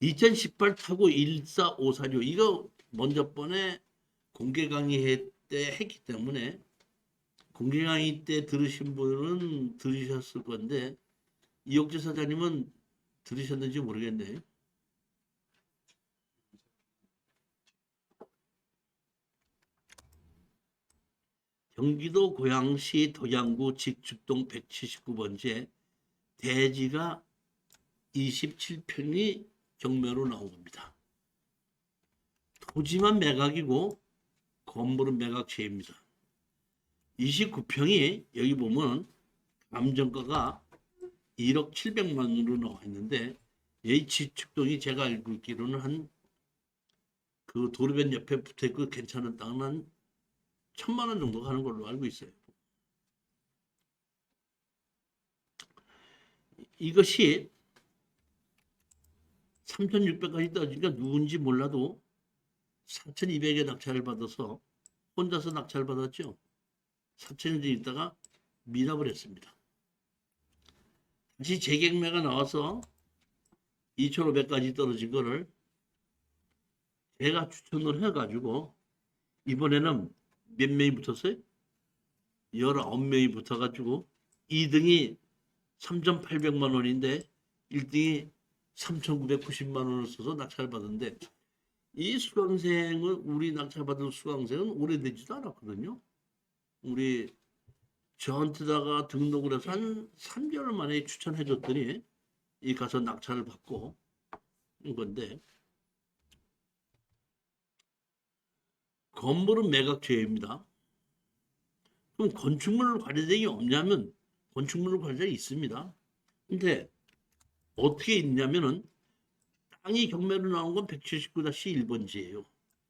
2018 타고 14546 이거 먼저 번에 공개 강의 때 했기 때문에 공개 강의 때 들으신 분은 들으셨을 건데 이옥재 사장님은 들으셨는지 모르겠네. 경기도 고양시 덕양구 직죽동 179번지에 대지가 27평이 경매로 나온 겁니다. 토지만 매각이고 건물은 매각체입니다. 29평이 여기 보면 감정가가 1억 700만 원으로 나와 있는데 이 직죽동이 제가 알고 있기로는 한 그 도로변 옆에 붙어있고 괜찮은 땅은 한 1000만 원 정도 가는 걸로 알고 있어요. 이것이 3600까지 떨어지니까 누군지 몰라도 4200에 낙찰을 받아서 혼자서 낙찰을 받았죠. 4천년 있다가 미납을 했습니다. 다시 재경매가 나와서 2500까지 떨어진 거를 제가 추천을 해가지고 이번에는 몇 명이 붙었어요? 19명이 붙어가지고 2등이 3,800만 원인데 1등이 3,990만 원을 써서 낙찰을 받았는데 이 수강생은 우리 낙찰받은 수강생은 오래되지도 않았거든요. 우리 저한테다가 등록을 해서 한 3개월 만에 추천해 줬더니 이 가서 낙찰을 받고 인 건데 건물은 매각제입니다. 그럼 건축물 관리자이 없냐면 건축물 관리자이 있습니다. 근데 어떻게 있냐면은 땅이 경매로 나온 건 179-1번지예요.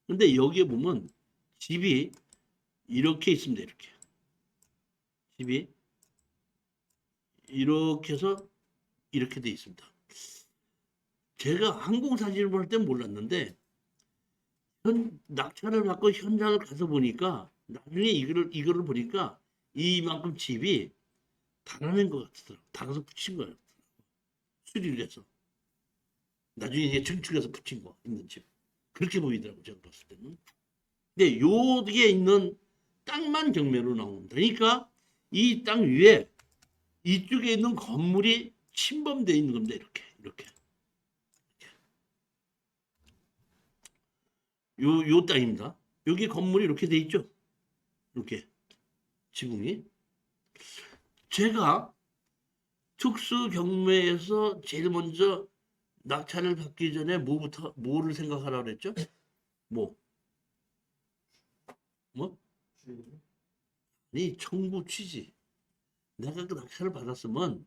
근데 여기에 보면 집이 이렇게 있습니다. 이렇게. 집이 이렇게 해서 이렇게 돼 있습니다. 제가 항공사진을 볼 땐 몰랐는데 낙찰을 받고 현장을 가서 보니까 나중에 이거를 보니까 이만큼 집이 달아낸 것 같더라고요. 달아서 붙인 거예요. 수리를 해서. 나중에 이제 증축해서 붙인 거 있는 집. 그렇게 보이더라고요. 제가 봤을 때는. 근데 여기에 있는 땅만 경매로 나온 겁니다. 그러니까 이 땅 위에 이쪽에 있는 건물이 침범되어 있는 겁니다. 이렇게. 요 땅입니다. 여기 건물이 이렇게 돼 있죠. 이렇게 지붕이. 제가 특수 경매에서 제일 먼저 낙찰을 받기 전에 뭐를 생각하라고 그랬죠? 뭐? 아니, 청구 취지. 내가 그 낙찰을 받았으면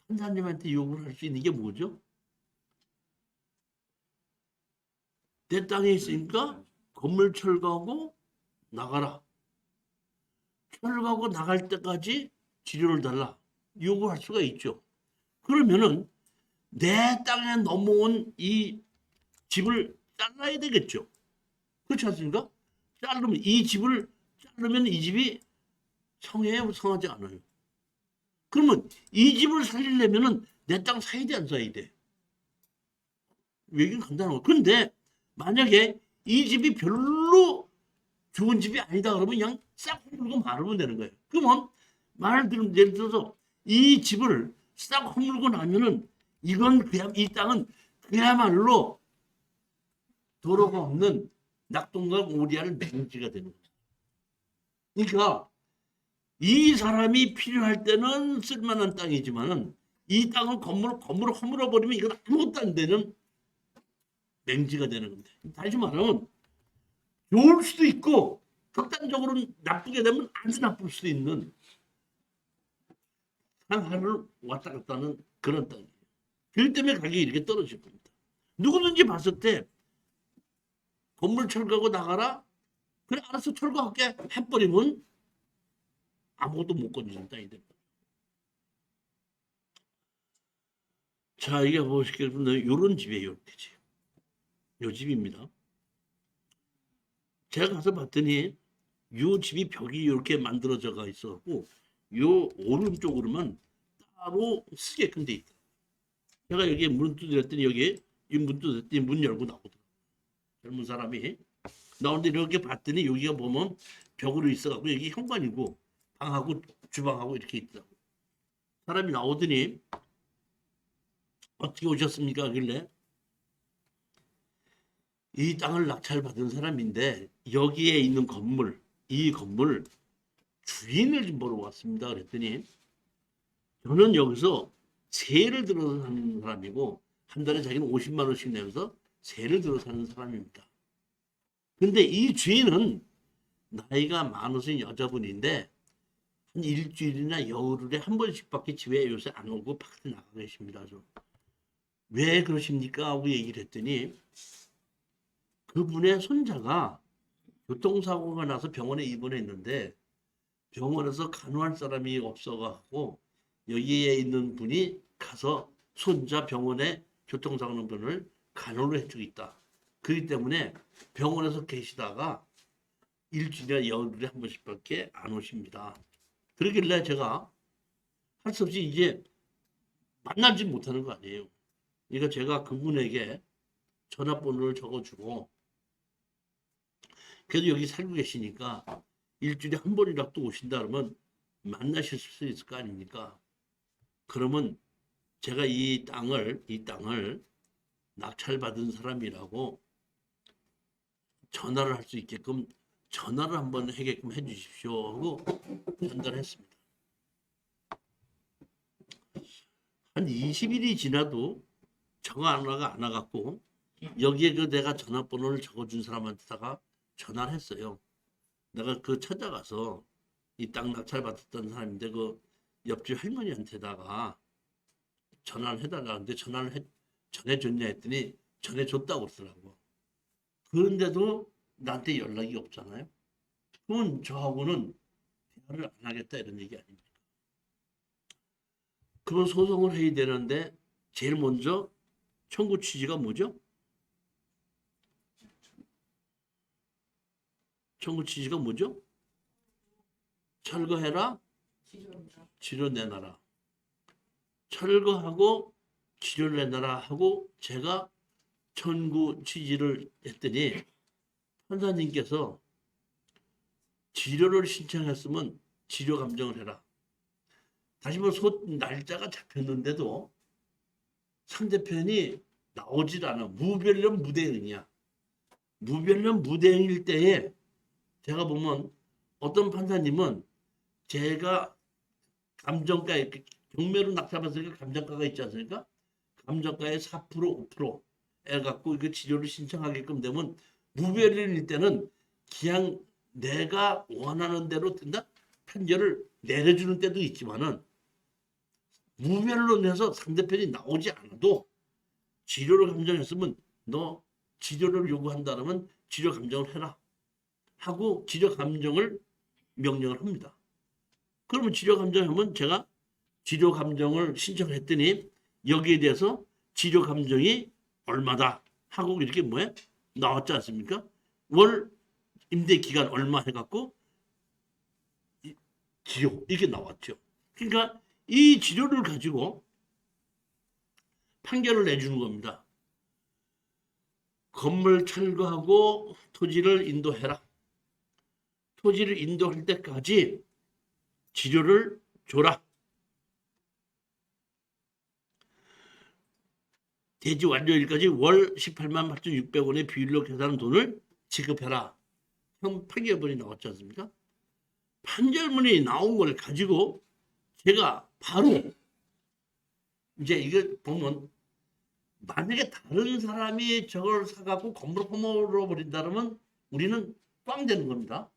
판사님한테 요구를 할 수 있는 게 뭐죠? 내 땅에 있으니까 건물 철거하고 나가라. 철거하고 나갈 때까지 지료를 달라. 요구할 수가 있죠. 그러면은 내 땅에 넘어온 이 집을 잘라야 되겠죠. 그렇지 않습니까? 이 집을 자르면 이 집이 성해요, 성하지 않아요. 그러면 이 집을 살리려면은 내 땅 사야 돼, 안 사야 돼? 얘기는 간단한 거. 근데 만약에 이 집이 별로 좋은 집이 아니다 그러면 그냥 싹 헐고 말으면 되는 거예요. 그러면 예를 들어서 이 집을 싹 허물고 나면은 이 땅은 그야말로 도로가 없는 낙동강 오리알 맹지가 되는 거죠. 그러니까 이 사람이 필요할 때는 쓸만한 땅이지만은 이 땅을 건물을 허물어 버리면 이건 아무것도 안 되는 맹지가 되는 겁니다. 다시 말하면 좋을 수도 있고 극단적으로 나쁘게 되면 아주 나쁠 수도 있는 상하를 왔다 갔다 하는 그런 땅이에요. 그렇기 때문에 가격이 이렇게 떨어질 겁니다. 누구든지 봤을 때 건물 철거하고 나가라? 그래 알아서 철거할게 해버리면 아무것도 못 건지는 땅이 됩니다. 자, 이게 보시겠습니다. 이런 집이에요. 이렇게 집. 요 집입니다. 제가 가서 봤더니 요 집이 벽이 이렇게 만들어져가 있었고 요 오른쪽으로만 따로 쓰게끔 돼 있다. 제가 여기에 문 두드렸더니 여기 문 열고 나오더라고. 젊은 사람이 나오는데 이렇게 봤더니 여기가 보면 벽으로 있어갖고 여기 현관이고 방하고 주방하고 이렇게 있더라고. 사람이 나오더니 어떻게 오셨습니까? 하길래 이 땅을 낙찰받은 사람인데 여기에 있는 건물, 이 건물 주인을 좀 보러 왔습니다. 그랬더니 저는 여기서 세를 들어서 사는 사람이고 한 달에 자기는 50만 원씩 내면서 세를 들어 사는 사람입니다. 근데 이 주인은 나이가 많으신 여자분인데 한 일주일이나 열흘에 한 번씩밖에 집에 요새 안 오고 밖에 나가 계십니다. 왜 그러십니까? 하고 얘기를 했더니 그분의 손자가 교통사고가 나서 병원에 입원했는데 병원에서 간호할 사람이 없어가지고 여기에 있는 분이 가서 손자 병원에 교통사고 난 분을 간호를 해주고 있다. 그렇기 때문에 병원에서 계시다가 일주일에 열흘에 한 번씩밖에 안 오십니다. 그러길래 제가 할 수 없이 이제 만나지 못하는 거 아니에요. 그러니까 제가 그분에게 전화번호를 적어주고 그래도 여기 살고 계시니까 일주일에 한 번이라도 오신다 그러면 만나실 수 있을 거 아닙니까? 그러면 제가 이 땅을 낙찰받은 사람이라고 전화를 할 수 있게끔 전화를 한번 하게끔 해주십시오 하고 전달했습니다. 한 20일이 지나도 전화가 안 와갖고 여기에 그 내가 전화번호를 적어준 사람한테다가 전화를 했어요. 내가 그 찾아가서 이 땅 낙찰받았던 사람인데 그 옆집 할머니한테다가 전화를 해달라 하는데 전해줬냐 했더니 전해줬다고 그러더라고. 그런데도 나한테 연락이 없잖아요. 그건 저하고는 대화를 안 하겠다 이런 얘기 아닙니까? 그건 소송을 해야 되는데 제일 먼저 청구 취지가 뭐죠? 청구 취지가 뭐죠? 철거해라, 치료 내놔라. 철거하고 치료를 내놔라 하고 제가 청구 취지를 했더니 판사님께서 치료를 신청했으면 치료 감정을 해라. 다시 말해서 날짜가 잡혔는데도 상대편이 나오질 않아. 무변련 무대응이야. 무변련 무대응일 때에 제가 보면 어떤 판사님은 제가 감정가에 경매로 낙찰받으니까 감정가가 있지 않습니까? 감정가의 4% 5% 해갖고 이거 치료를 신청하게끔 되면 무변련일 때는 그냥 내가 원하는 대로 된다 판결을 내려주는 때도 있지만은 무변론에서 상대편이 나오지 않아도 치료를 감정했으면 너 치료를 요구한다면 치료 감정을 해라 하고 치료 감정을 명령을 합니다. 그러면 치료 감정하면 제가 치료 감정을 신청했더니 여기에 대해서 치료 감정이 얼마다 하고 이렇게 뭐야 나왔지 않습니까? 월 임대 기간 얼마 해갖고 치료 이렇게 나왔죠. 그러니까 이 치료를 가지고 판결을 내주는 겁니다. 건물 철거하고 토지를 인도해라. 토지를 인도할 때까지 치료를 줘라. 대지 완료일까지 월 18만 8,600원의 비율로 계산한 돈을 지급해라. 형 판결문이 나왔지 않습니까? 판결문이 나온 걸 가지고 제가 바로 이제 이거 보면 만약에 다른 사람이 저걸 사갖고 건물을 허물어 버린다면 우리는 꽝 되는 겁니다.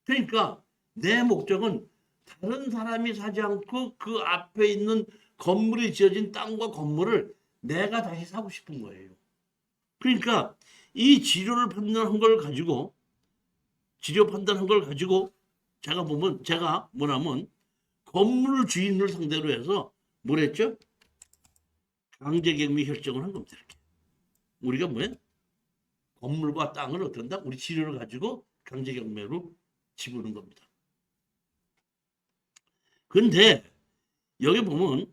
그러니까 내 목적은 다른 사람이 사지 않고 그 앞에 있는 건물이 지어진 땅과 건물을 내가 다시 사고 싶은 거예요. 그러니까 이 치료 판단한 걸 가지고 제가 보면 제가 뭐냐면 건물 주인을 상대로 해서 뭘 했죠? 강제경매 결정을 한 겁니다. 이렇게. 우리가 뭐야? 건물과 땅을 어떻게 한다? 우리 치료를 가지고 강제경매로 집어넣은 겁니다. 근데 여기 보면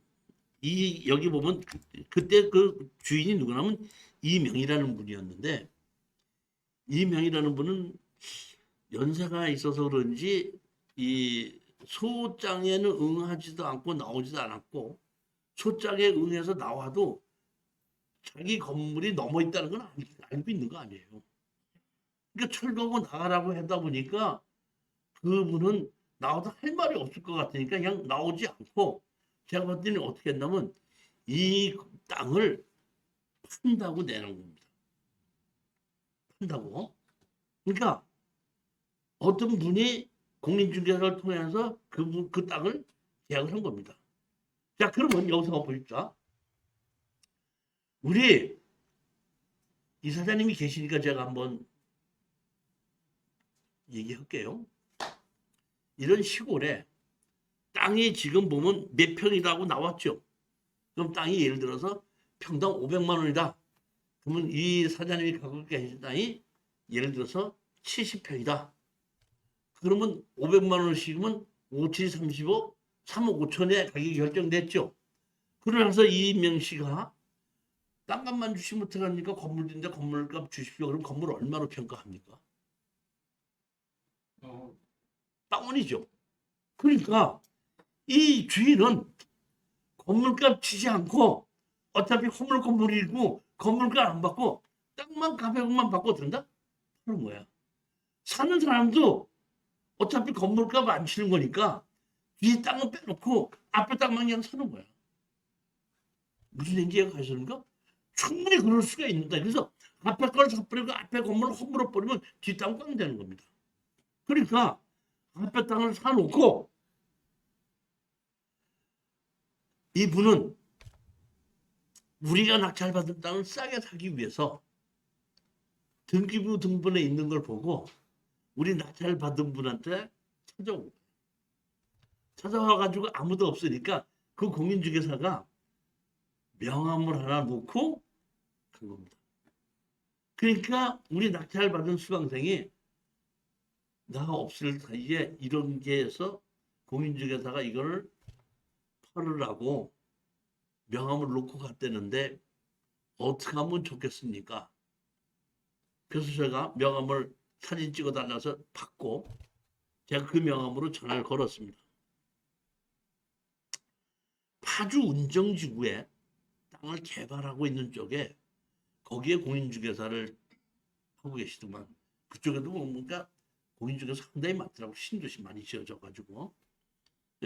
이 여기 보면 그때 그 주인이 누구냐면 이명이라는 분이었는데 이명이라는 분은 연세가 있어서 그런지 이 소장에는 응하지도 않고 나오지도 않았고 소장에 응해서 나와도 자기 건물이 넘어 있다는 건 알고 있는 거 아니에요. 그러니까 철거하고 나가라고 하다 보니까 그분은 나와도 할 말이 없을 것 같으니까 그냥 나오지 않고 제가 봤더니 어떻게 했냐면 이 땅을 판다고 내놓은 겁니다. 판다고. 그러니까 어떤 분이 공인중개사를 통해서 그 땅을 계약을 한 겁니다. 자, 그러면 여기서 보십시오. 우리 이사장님이 계시니까 제가 한번 얘기할게요. 이런 시골에 땅이 지금 보면 몇 평이라고 나왔죠. 그럼 땅이 예를 들어서 평당 500만 원이다. 그러면 이 사장님이 갖고 계신 땅이 예를 들어서 70평이다. 그러면 500만 원씩이면 5, 7, 35, 3억 5천에 가격이 결정됐죠. 그러면서 이명 씨가 땅값만 주시면 어떡합니까? 건물인데 건물값 주십시오. 그럼 건물 얼마로 평가합니까? 땅원이죠. 그러니까 이 주인은 건물값 주지 않고 어차피 허물 건물이고 건물값 안 받고 땅만 가격만 받고 든다? 그런 거야. 사는 사람도 어차피 건물값 안 치는 거니까 뒤에 땅은 빼놓고 앞에 땅만 그냥 사는 거야. 무슨 얘기가 가시는가? 충분히 그럴 수가 있는다. 그래서 앞에 걸 사버리고 앞에 건물을 허물어 버리면 뒤 땅 꽝 되는 겁니다. 그러니까 앞에 땅을 사놓고 이분은 우리가 낙찰받은 땅을 싸게 사기 위해서 등기부 등본에 있는 걸 보고 우리 낙찰받은 분한테 찾아온 거예요. 찾아와가지고 아무도 없으니까 그 공인중개사가 명함을 하나 놓고 간 겁니다. 그러니까 우리 낙찰받은 수강생이 나 없을 사이에 이런 게에서 공인중개사가 이걸 팔으라고 명함을 놓고 갔다는데 어떻게 하면 좋겠습니까? 그래서 제가 명함을 사진 찍어 달라서 받고 제가 그 명함으로 전화를 걸었습니다. 파주 운정지구에 땅을 개발하고 있는 쪽에 거기에 공인중개사를 하고 계시더만 그쪽에도 뭔가 공인중개사 상당히 많더라고. 신도시 많이 지어져가지고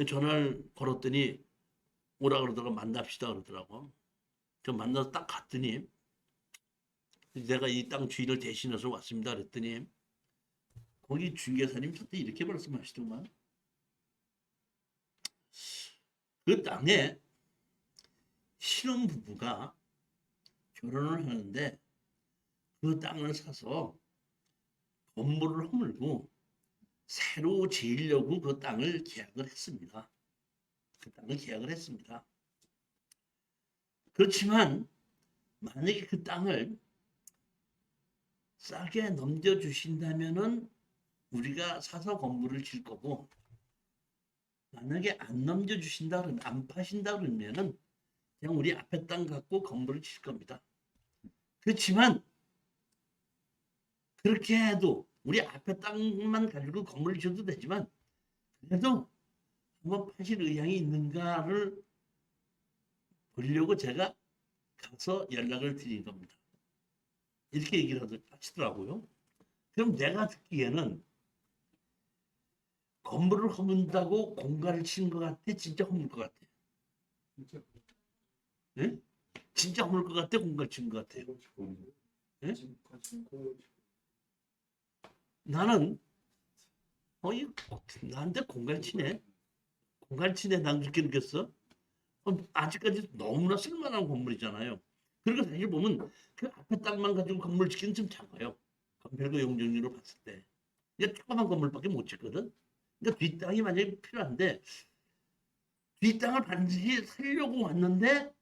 전화를 걸었더니 오라 그러다가 만납시다 그러더라고. 그 만나서 딱 갔더니 내가 이 땅 주인을 대신해서 왔습니다 그랬더니 거기 중개사님 저한테 이렇게 말씀하시더만 그 땅에 신혼부부가 결혼을 하는데 그 땅을 사서 건물을 허물고 새로 지으려고 그 땅을 계약을 했습니다. 그 땅을 계약을 했습니다. 그렇지만 만약에 그 땅을 싸게 넘겨주신다면은 우리가 사서 건물을 질 거고 만약에 안 넘겨주신다 그러면 안 파신다 그러면은 그냥 우리 앞에 땅 갖고 건물을 질 겁니다. 그렇지만 그렇게 해도 우리 앞에 땅만 가지고 건물을 지어도 되지만 그래도 한번 파실 의향이 있는가를 보려고 제가 가서 연락을 드린 겁니다. 이렇게 얘기를 하시더라고요. 그럼 내가 듣기에는 건물을 허문다고 공갈을 치는 것 같아? 진짜 허물 것 같아? 네? 진짜 허물 것 같아? 공갈 치는 것 같아요? 네? 나는 나한테 공갈 치네? 공갈 치네? 난 그렇게 느꼈어? 아직까지 너무나 쓸만한 건물이잖아요. 그리고 사실 보면 그 앞에 땅만 가지고 건물 짓기는 좀 작아요. 별거 용적률로 봤을 때. 그러니까 조그만 건물밖에 못 짓거든. 그러니까 뒷땅이 만약에 필요한데 뒷땅을 반드시 살려고 왔는데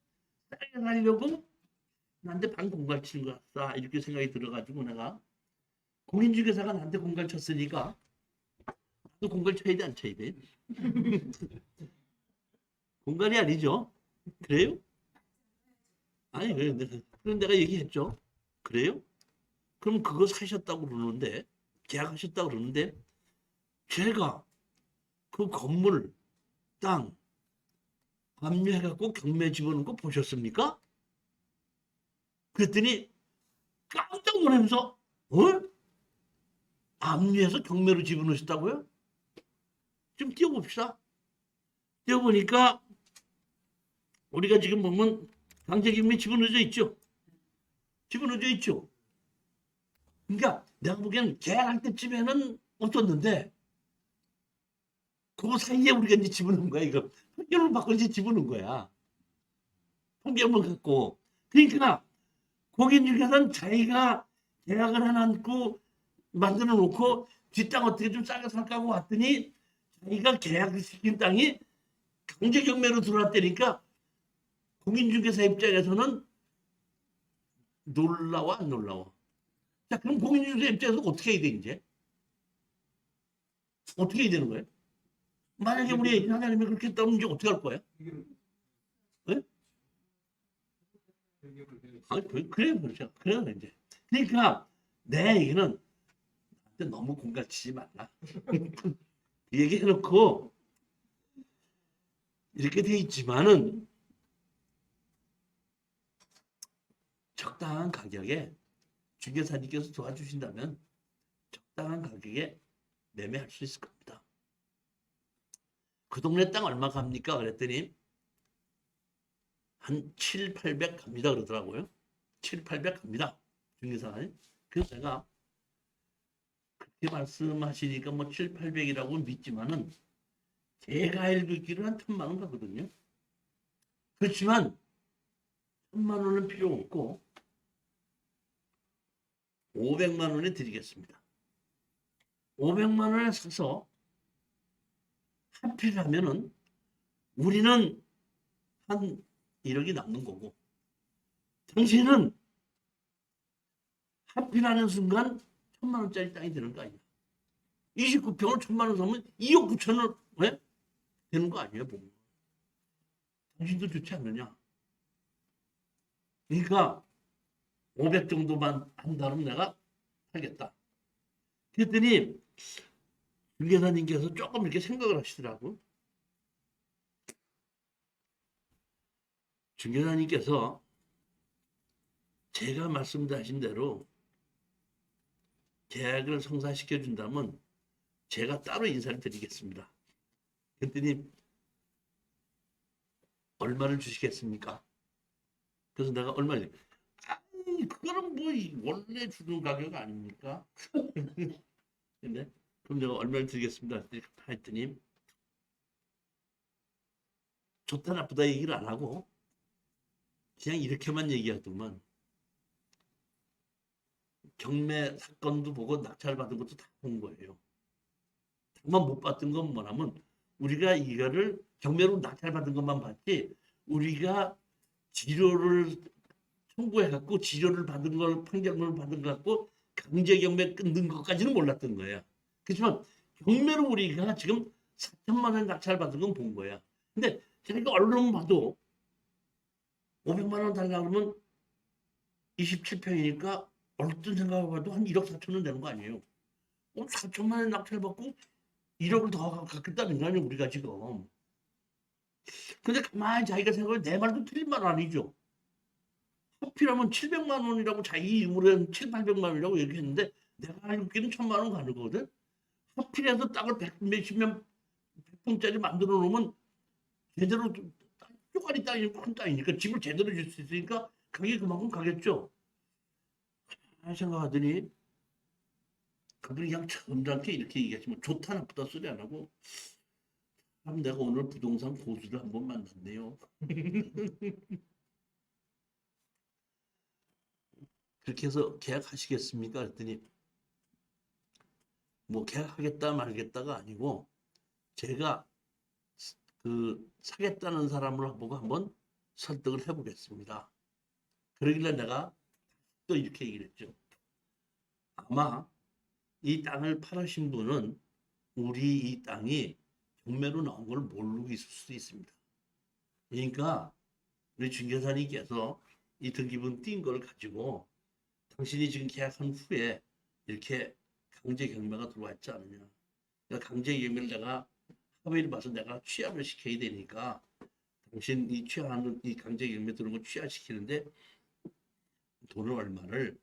싸게 살려고 나한테 반 공갈 치는 것 같다. 이렇게 생각이 들어가지고 내가 공인중개사가 나한테 공갈 쳤으니까 나도 공갈 쳐야 돼 안 쳐야 돼? 공갈이 아니죠. 그래요? 아니, 그럼 내가 얘기했죠. 그래요? 그럼 그거 사셨다고 그러는데, 계약하셨다고 그러는데, 제가 그 건물, 땅, 압류해갖고 경매 집어넣은 거 보셨습니까? 그랬더니 깜짝 놀라면서, 어? 압류해서 경매로 집어넣으셨다고요? 좀 띄워봅시다. 띄워보니까 우리가 지금 보면 강제경매 집어넣어져 있죠. 집어넣어져 있죠. 그러니까 내가 보기에는 계약할 때쯤에는 없었는데 그 사이에 우리가 이제 집어넣은 거야. 이거 판결을 받고 이제 집어넣은 거야. 판결을 갖고. 그러니까 고객님께서는 자기가 계약을 해놨고 만들어 놓고 뒷땅 어떻게 좀 싸게 살까 하고 왔더니 자기가 계약시킨 땅이 강제경매로 들어왔다니까 공인중개사 입장에서는 놀라워 안 놀라워? 자, 그럼 공인중개사 입장에서 어떻게 해야 돼 이제? 어떻게 해야 되는 거예요? 만약에 우리 사장님이 그렇게 했다면 이제 어떻게 할 거예요? 네? 아, 그래요, 그렇죠. 그래요, 이제. 그러니까 내 얘기는 나한테 너무 공갈치지 말라. 얘기해놓고 이렇게 돼 있지만은 적당한 가격에 중개사님께서 도와주신다면 적당한 가격에 매매할 수 있을 겁니다. 그 동네 땅 얼마 갑니까? 그랬더니 한 7, 800 갑니다 그러더라고요. 7, 800 갑니다. 중개사님. 그래서 제가 그렇게 말씀하시니까 뭐 7, 800이라고 믿지만은 제가 알고 있기로는 한 1000만 원 가거든요. 그렇지만 1000만 원은 필요 없고 500만 원에 드리겠습니다. 500만 원에 사서 하필하면은 우리는 한 1억이 남는 거고 당신은 하필하는 순간 1000만 원짜리 땅이 되는 거 아니야. 29평을 1000만 원 사면 2억 9천원 왜? 되는 거 아니에요, 보면. 당신도 좋지 않느냐. 그러니까 500 정도만 한다면 내가 하겠다. 그랬더니 중개사님께서 조금 이렇게 생각을 하시더라고. 중개사님께서 제가 말씀하신 대로 계약을 성사시켜 준다면 제가 따로 인사를 드리겠습니다. 그랬더니 얼마를 주시겠습니까? 그래서 내가 얼마를 아니 그거는 뭐 원래 주는 가격 아닙니까? 근데 그럼 내가 얼마를 드리겠습니다. 했더니 좋다 나쁘다 얘기를 안 하고 그냥 이렇게만 얘기하더만 경매 사건도 보고 낙찰받은 것도 다 본 거예요. 다만 못 봤던 건 뭐냐면 우리가 이거를 경매로 낙찰받은 것만 봤지 우리가 지료를 청구해갖고 지료를 받은 걸 판결문을 받은 걸 갖고 강제 경매 끊는 것까지는 몰랐던 거야. 그렇지만 경매로 우리가 지금 4천만 원 낙찰받은 건 본 거야. 근데 자기가 언론 봐도 500만 원 달라고 하면 27평이니까 얼른 생각해 봐도 한 1억 4천원 되는 거 아니에요. 4천만 원 낙찰받고 1억을 더 갖겠다는 거 아니에요, 우리가 지금. 근데 가만히 자기가 생각해 내 말도 틀린 말 아니죠. 하필하면 700만 원이라고 자기 이름으로는 7, 800만 원이라고 얘기했는데 내가 알고 있기는 1000만 원 가는 거거든. 하필해서 땅을 몇십몇 평짜리 만들어 놓으면 제대로 쪼가리 땅이 큰 땅이니까 집을 제대로 줄 수 있으니까 가격이 그만큼 가겠죠. 생각하더니 그분이 그냥 점잖게 이렇게 얘기하시면 좋다 나쁘다 소리 안 하고 참 내가 오늘 부동산 고수를 한번 만났네요. 그렇게 해서 계약하시겠습니까? 그랬더니 뭐 계약하겠다 말겠다가 아니고 제가 그 사겠다는 사람을 보고 한번 설득을 해보겠습니다. 그러길래 내가 또 이렇게 얘기를 했죠. 아마 이 땅을 팔으신 분은 우리 이 땅이 경매로 나온 걸 모르고 있을 수도 있습니다. 그러니까 우리 중개사님께서 이 등기부분 띈 걸 가지고 당신이 지금 계약한 후에 이렇게 강제 경매가 들어와 있지 않느냐. 그러니까 강제 경매를 내가 합의를 봐서 내가 취합을 시켜야 되니까 당신이 취하는 이 강제 경매 들어온 거 취하시키는데 돈을 얼마를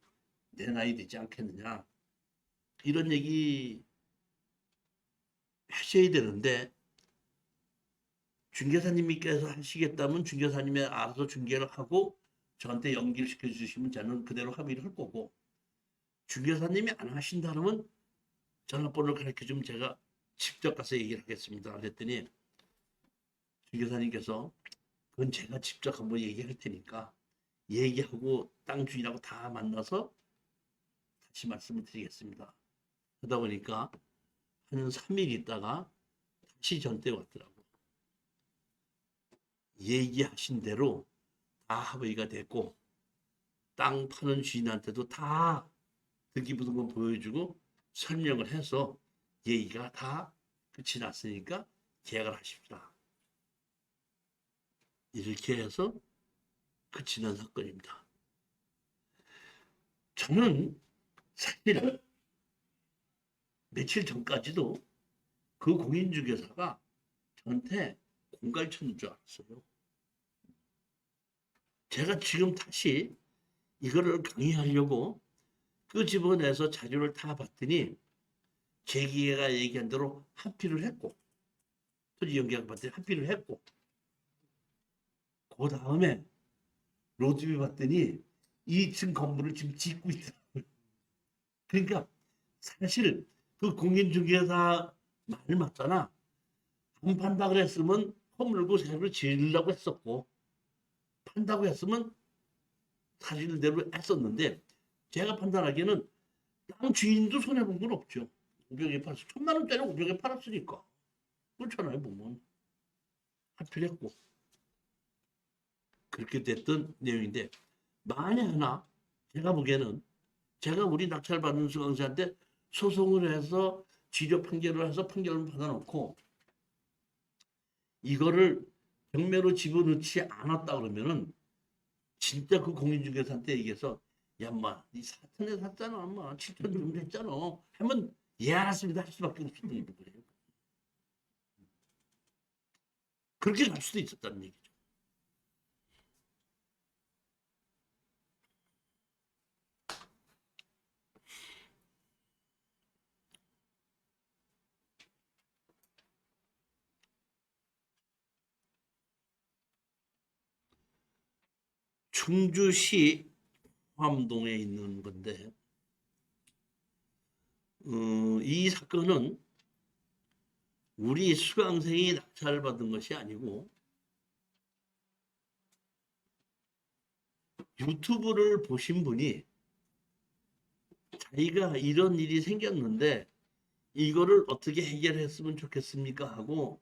내놔야 되지 않겠느냐. 이런 얘기 하셔야 되는데 중개사님께서 하시겠다면 중개사님이 알아서 중개를 하고 저한테 연기를 시켜주시면 저는 그대로 합의를 할 거고 중개사님이 안 하신다 그러면 전화번호를 가르쳐주면 제가 직접 가서 얘기를 하겠습니다. 그랬더니 중개사님께서 그건 제가 직접 한번 얘기할 테니까 얘기하고 땅 주인하고 다 만나서 다시 말씀을 드리겠습니다. 그러다 보니까 한 3일 있다가 다시 전대 왔더라고. 얘기하신 대로 다 합의가 됐고 땅 파는 주인한테도 다 등기부등본 보여주고 설명을 해서 얘기가 다 끝이 났으니까 계약을 하십시다. 이렇게 해서 끝이 난 사건입니다. 저는 사실 며칠 전까지도 그 공인중개사가 저한테 공갈 쳤는 줄 알았어요. 제가 지금 다시 이거를 강의하려고 끄집어내서 자료를 다 봤더니 제기가 얘기한 대로 합의를 했고 토지 연계약 봤더니 합의를 했고 그 다음에 로드뷰 봤더니 2층 건물을 지금 짓고 있더라고요. 그러니까 사실 그 공인중개사 말 맞잖아. 안 판다 그랬으면 허물고 새로 지으려고 했었고 판다고 했으면 사실대로 했었는데 제가 판단하기에는 땅 주인도 손해본 건 없죠. 500에 팔았어. 1000만 원짜리 500에 팔았으니까. 그렇잖아요. 보면. 합의했고 그렇게 됐던 내용인데 만에 하나 제가 보기에는 제가 우리 낙찰받는 수강자한테 소송을 해서 지료 판결을 해서 판결을 받아놓고 이거를 경매로 집어넣지 않았다 그러면은 진짜 그 공인중개사한테 얘기해서 야 인마 니 4천에 샀잖아 인마 7천 정도 했잖아 하면 예 알았습니다 할 수밖에 없는 거예요. 그렇게 갈 수도 있었다는 얘기죠. 충주시 함동에 있는 건데 이 사건은 우리 수강생이 낙찰을 받은 것이 아니고 유튜브를 보신 분이 자기가 이런 일이 생겼는데 이거를 어떻게 해결했으면 좋겠습니까 하고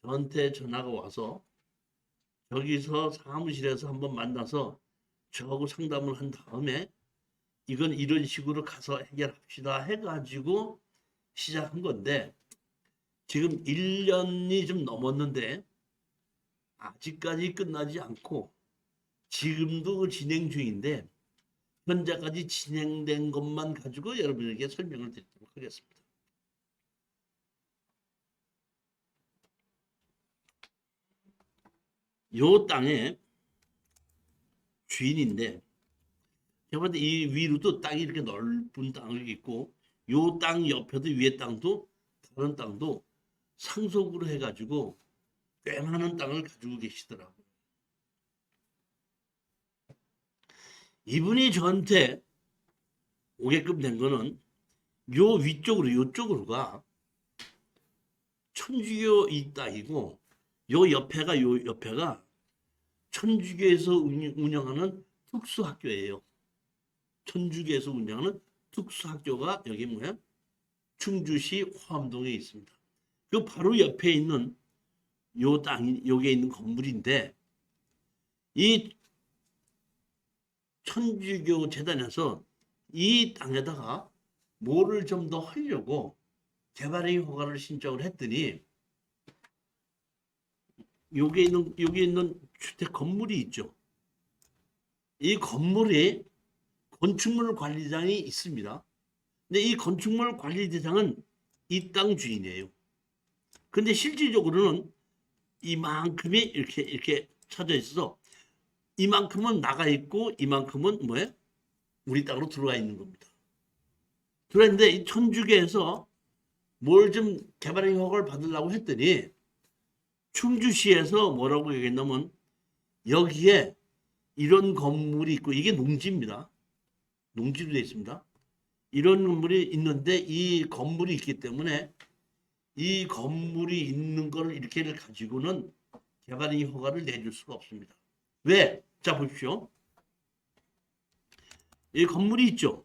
저한테 전화가 와서 여기서 사무실에서 한번 만나서 저하고 상담을 한 다음에 이건 이런 식으로 가서 해결합시다 해가지고 시작한 건데 지금 1년이 좀 넘었는데 아직까지 끝나지 않고 지금도 진행 중인데 현재까지 진행된 것만 가지고 여러분에게 설명을 드리도록 하겠습니다. 요 땅의 주인인데 제가 봤을 때 이 위로도 땅이 이렇게 넓은 땅이 있고 요 땅 옆에도 위에 땅도 다른 땅도 상속으로 해가지고 꽤 많은 땅을 가지고 계시더라고요. 이분이 저한테 오게끔 된 거는 요 위쪽으로 요쪽으로가 천주교 이 땅이고 요 옆에가 천주교에서 운영하는 특수학교예요. 천주교에서 운영하는 특수학교가 여기 뭐야? 충주시 호암동에 있습니다. 그 바로 옆에 있는 요 땅이 여기에 있는 건물인데 이 천주교 재단에서 이 땅에다가 뭐를 좀 더 하려고 개발의 허가를 신청을 했더니 여기 있는 주택 건물이 있죠. 이 건물에 건축물 관리장이 있습니다. 근데 이 건축물 관리대장은 이 땅 주인이에요. 근데 실질적으로는 이만큼이 이렇게 쳐져 있어서 이만큼은 나가 있고 이만큼은 뭐예요? 우리 땅으로 들어와 있는 겁니다. 그런데 이 천주교에서 뭘 좀 개발행 허가를 받으려고 했더니 충주시에서 뭐라고 얘기했냐면 여기에 이런 건물이 있고 이게 농지입니다. 농지로 되어 있습니다. 이런 건물이 있는데 이 건물이 있기 때문에 이 건물이 있는 걸 이렇게를 가지고는 개발행 허가를 내줄 수가 없습니다. 왜? 자 보십시오. 이 건물이 있죠.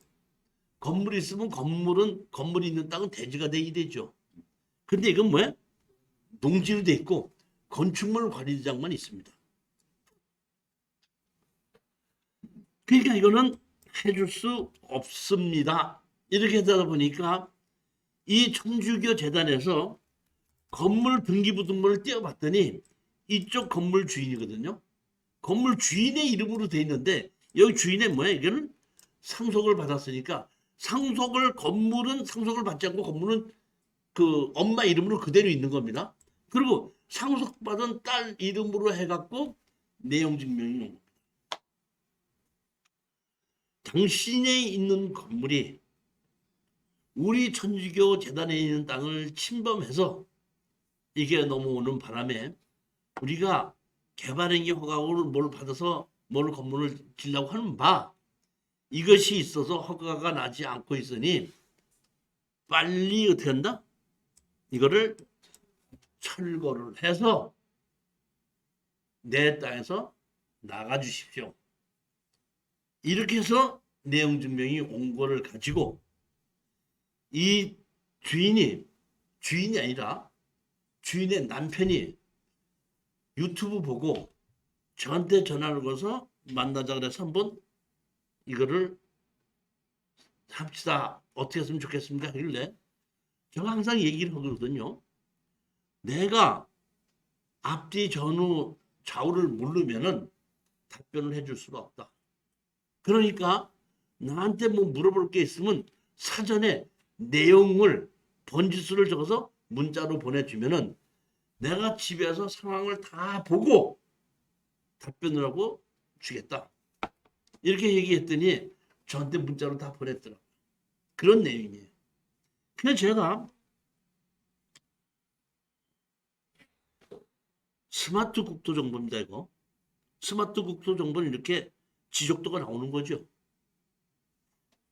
건물이 있으면 건물이 있는 땅은 대지가 돼야 되죠. 근데 이건 뭐야? 농지로 돼 있고 건축물 관리장만 있습니다. 그러니까 이거는 해줄 수 없습니다. 이렇게 하다 보니까 이 천주교 재단에서 건물 등기부등본을 떼어봤더니 이쪽 건물 주인이거든요. 건물 주인의 이름으로 돼 있는데 여기 주인의 뭐야? 이거는 상속을 받았으니까 건물은 상속을 받지 않고 건물은 그 엄마 이름으로 그대로 있는 겁니다. 그리고 상속받은 딸 이름으로 해갖고 내용 증명이 나온 겁니다. 당신에 있는 건물이 우리 천주교 재단에 있는 땅을 침범해서 이게 넘어오는 바람에 우리가 개발행위 허가를 뭘 받아서 뭘 건물을 지려고 하는 바 이것이 있어서 허가가 나지 않고 있으니 빨리 어떻게 한다? 이거를 철거를 해서 내 땅에서 나가 주십시오. 이렇게 해서 내용 증명이 온 거를 가지고 이 주인이 아니라 주인의 남편이 유튜브 보고 저한테 전화를 걸어서 만나자 그래서 한번 이거를 합시다. 어떻게 했으면 좋겠습니까? 하길래 제가 항상 얘기를 하거든요. 내가 앞뒤 전후 좌우를 모르면은 답변을 해줄 수가 없다. 그러니까 나한테 뭐 물어볼 게 있으면 사전에 내용을 번지수를 적어서 문자로 보내주면은 내가 집에서 상황을 다 보고 답변을 하고 주겠다. 이렇게 얘기했더니 저한테 문자로 다 보냈더라고요. 그런 내용이에요. 그래서 제가 스마트 국토 정보입니다. 이거 스마트 국토 정보는 이렇게 지적도가 나오는 거죠.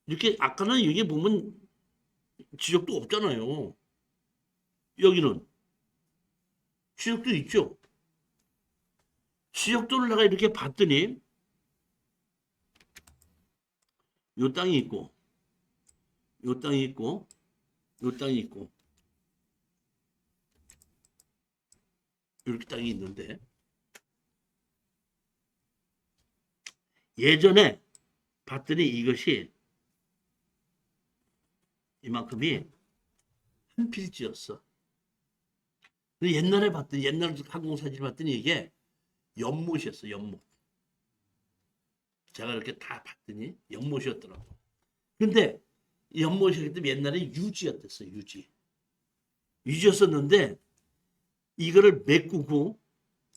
이렇게 아까는 여기 보면 지적도 없잖아요. 여기는 지적도 있죠. 지적도를 내가 이렇게 봤더니 요 땅이 있고 요 땅이 있고 요 땅이 있고 이렇게 땅이 있는데 예전에 봤더니 이것이 이만큼이 한 필지였어. 옛날에 봤더니 옛날 항공사진 봤더니 이게 연못이었어. 연못. 제가 이렇게 다 봤더니 연못이었더라고. 근데 연못이기 때문에 옛날에 유지였댔어. 유지였었는데 이거를 메꾸고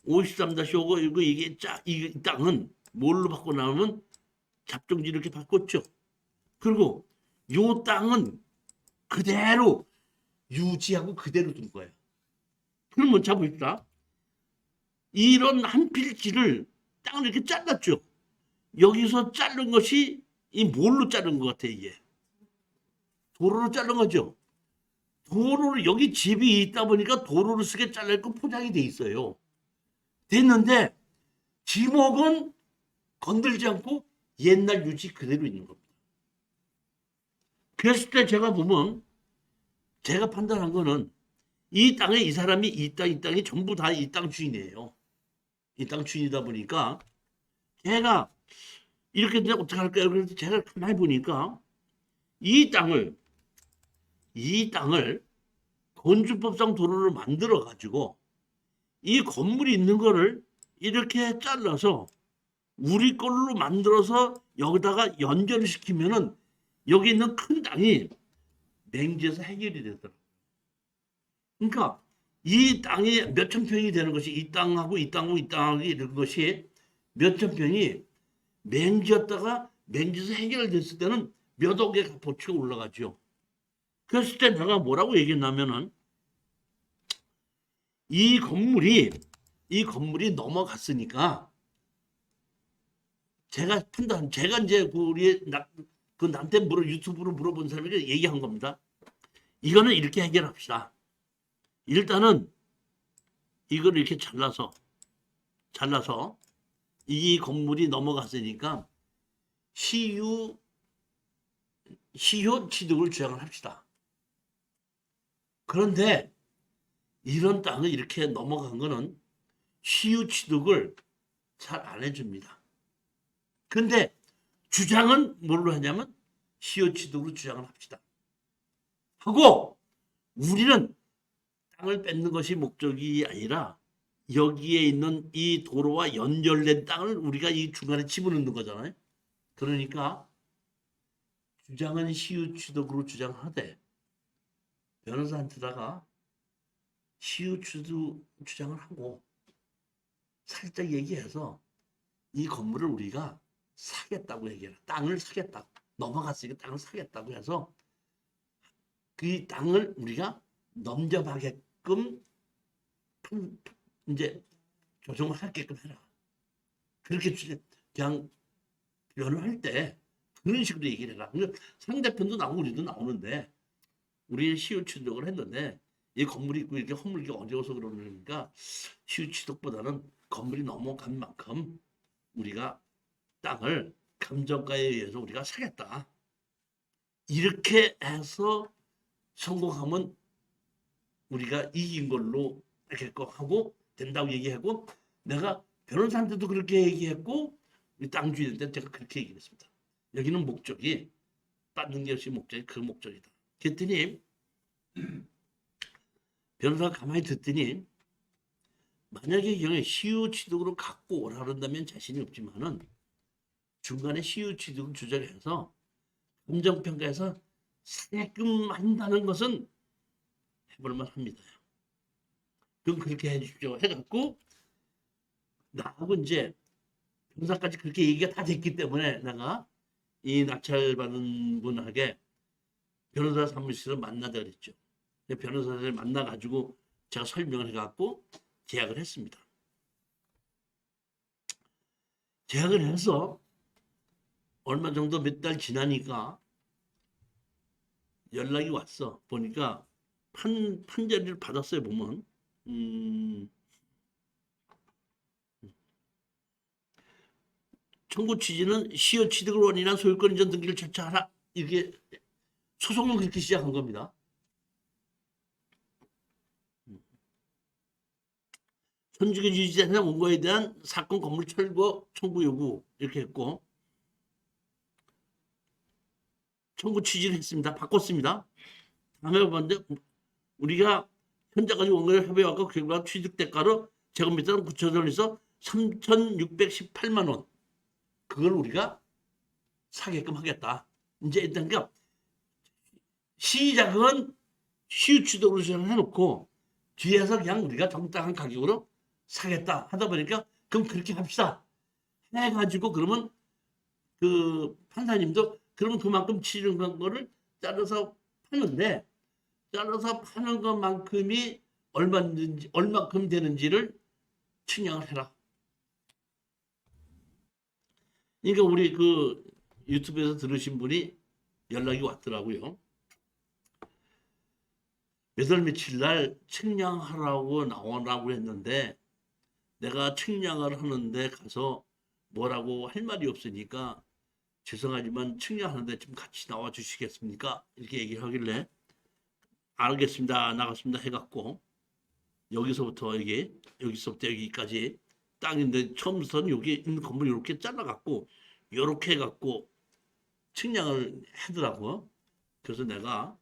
53-5고 이게 이 땅은 뭘로 바꿔 나오면 잡종지 이렇게 바꿨죠. 그리고 요 땅은 그대로 유지하고 그대로 둔 거예요. 그러면 자 봅시다. 이런 한 필지를 땅을 이렇게 잘랐죠. 여기서 자른 것이 이 뭘로 자른 것 같아 이게? 도로로 자른 거죠. 도로를 여기 집이 있다 보니까 도로를 쓰게 잘라있고 포장이 돼 있어요. 됐는데 지목은 건들지 않고 옛날 유지 그대로 있는 겁니다. 그랬을 때 제가 보면 제가 판단한 거는 이 땅에 이 사람이 이 땅이 전부 다 이 땅 주인이에요. 이 땅 주인이다 보니까 제가 이렇게 되면 어떻게 할까요? 그래서 제가 가만히 보니까 이 땅을 건축법상 도로를 만들어 가지고 이 건물이 있는 거를 이렇게 잘라서 우리 걸로 만들어서 여기다가 연결을 시키면은 여기 있는 큰 땅이 맹지에서 해결이 되더라고요. 그러니까 이 땅이 몇천 평이 되는 것이 이 땅하고 이 땅하고 이 땅하고 이런 것이 몇천 평이 맹지였다가 맹지에서 해결됐을 때는 몇 억의 값어치가 올라가죠. 그랬을 때 내가 뭐라고 얘기했냐면은 이 건물이 넘어갔으니까 제가 판단, 제가 이제 그 우리 그 나한테 유튜브로 물어본 사람에게 얘기한 겁니다. 이거는 이렇게 해결합시다. 일단은 이걸 이렇게 잘라서 이 건물이 넘어갔으니까 시효 취득을 주장을 합시다. 그런데 이런 땅을 이렇게 넘어간 거는 시효 취득을 잘 안 해줍니다. 근데 주장은 뭘로 하냐면 시효 취득으로 주장을 합시다. 하고 우리는 땅을 뺏는 것이 목적이 아니라 여기에 있는 이 도로와 연결된 땅을 우리가 이 중간에 집어넣는 거잖아요. 그러니까 주장은 시효 취득으로 주장하되 변호사한테다가 시효 취득 주장을 하고 살짝 얘기해서 이 건물을 우리가 사겠다고 얘기해라. 땅을 사겠다고. 넘어갔으니까 땅을 사겠다고 해서 그 땅을 우리가 넘겨가게끔 이제 조정을 하게끔 해라. 그렇게 그냥 변호할 때 그런 식으로 얘기를 해라. 상대편도 나오고 우리도 나오는데 우리 시효 취득을 했는데 이 건물이 있고 이렇게 허물기 어려워서 그러니까 시효 취득보다는 건물이 넘어간 만큼 우리가 땅을 감정가에 의해서 우리가 사겠다. 이렇게 해서 성공하면 우리가 이긴 걸로 하고 된다고 얘기하고 내가 변호사한테도 그렇게 얘기했고 땅 주인한테 제가 그렇게 얘기했습니다. 여기는 목적이 받는 것이 목적이 그 목적이다. 그랬더니 변호사가 가만히 듣더니 만약에 이 경우에 시효 취득으로 갖고 오라 그런다면 자신이 없지만은 중간에 시효 취득을 조절해서 감정평가에서 사게끔 한다는 것은 해볼만 합니다. 그럼 그렇게 해주십시오. 해갖고 나하고 이제 변호사까지 그렇게 얘기가 다 됐기 때문에 내가 이 낙찰받은 분에게 변호사 사무실을 만나자 그랬죠. 변호사를 만나가지고 제가 설명을 해갖고 계약을 했습니다. 계약을 해서 얼마 정도 몇 달 지나니까 연락이 왔어. 보니까 판결을 받았어요. 보면 청구 취지는 시효 취득을 원인한 소유권 이전 등기를 절차하라. 이게 소송은 그렇게 시작한 겁니다. 현직의 유지자산 원고에 대한 사건 건물 철거 청구 요구 이렇게 했고 청구 취지를 했습니다. 바꿨습니다. 다음에 봤는데 우리가 현재까지 원고를 협의해왔고 결과 취득 대가로 제곱미터당 9,000원에서 3,618만 원 그걸 우리가 사게끔 하겠다. 이제 일단 그러니까 시작은 시효 취득으로 해놓고 뒤에서 그냥 우리가 정당한 가격으로 사겠다 하다 보니까 그럼 그렇게 합시다 해가지고 그러면 그 판사님도 그러면 그만큼 치른 거를 잘라서 파는데 잘라서 파는 것만큼이 얼마큼 되는지를 측량을 해라. 그러니까 우리 그 유튜브에서 들으신 분이 연락이 왔더라고요. 몇 월 며칠 날 측량하라고 나오라고 했는데 내가 측량을 하는데 가서 뭐라고 할 말이 없으니까 죄송하지만 측량하는데 좀 같이 나와 주시겠습니까? 이렇게 얘기를 하길래 알겠습니다. 나갔습니다. 해갖고 여기서부터 여기까지 땅인데 처음부터는 여기 있는 건물 이렇게 잘라갖고 이렇게 해갖고 측량을 하더라고. 그래서 내가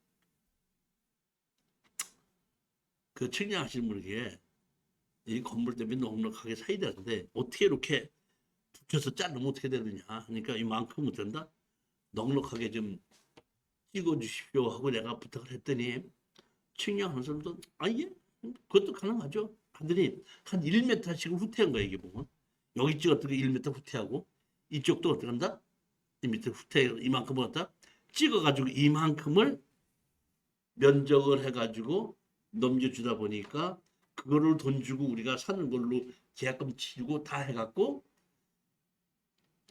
그 측량하시는 분에게 이 건물 때문에 넉넉하게 사야 되는데 어떻게 이렇게 붙여서 자르면 어떻게 되느냐 하니까 이만큼은 된다. 넉넉하게 좀 찍어 주십시오 하고 내가 부탁을 했더니 측량하는 사람도 예 그것도 가능하죠 하더니 한 1m씩을 후퇴한 거야. 이게 보면 여기 찍었던 게 1m 후퇴하고 이쪽도 어떻게 한다? 1m 후퇴 이만큼을 갖다 찍어가지고 이만큼을 면적을 해가지고 넘겨주다 보니까 그거를 돈 주고 우리가 사는 걸로 계약금 치르고 다 해갖고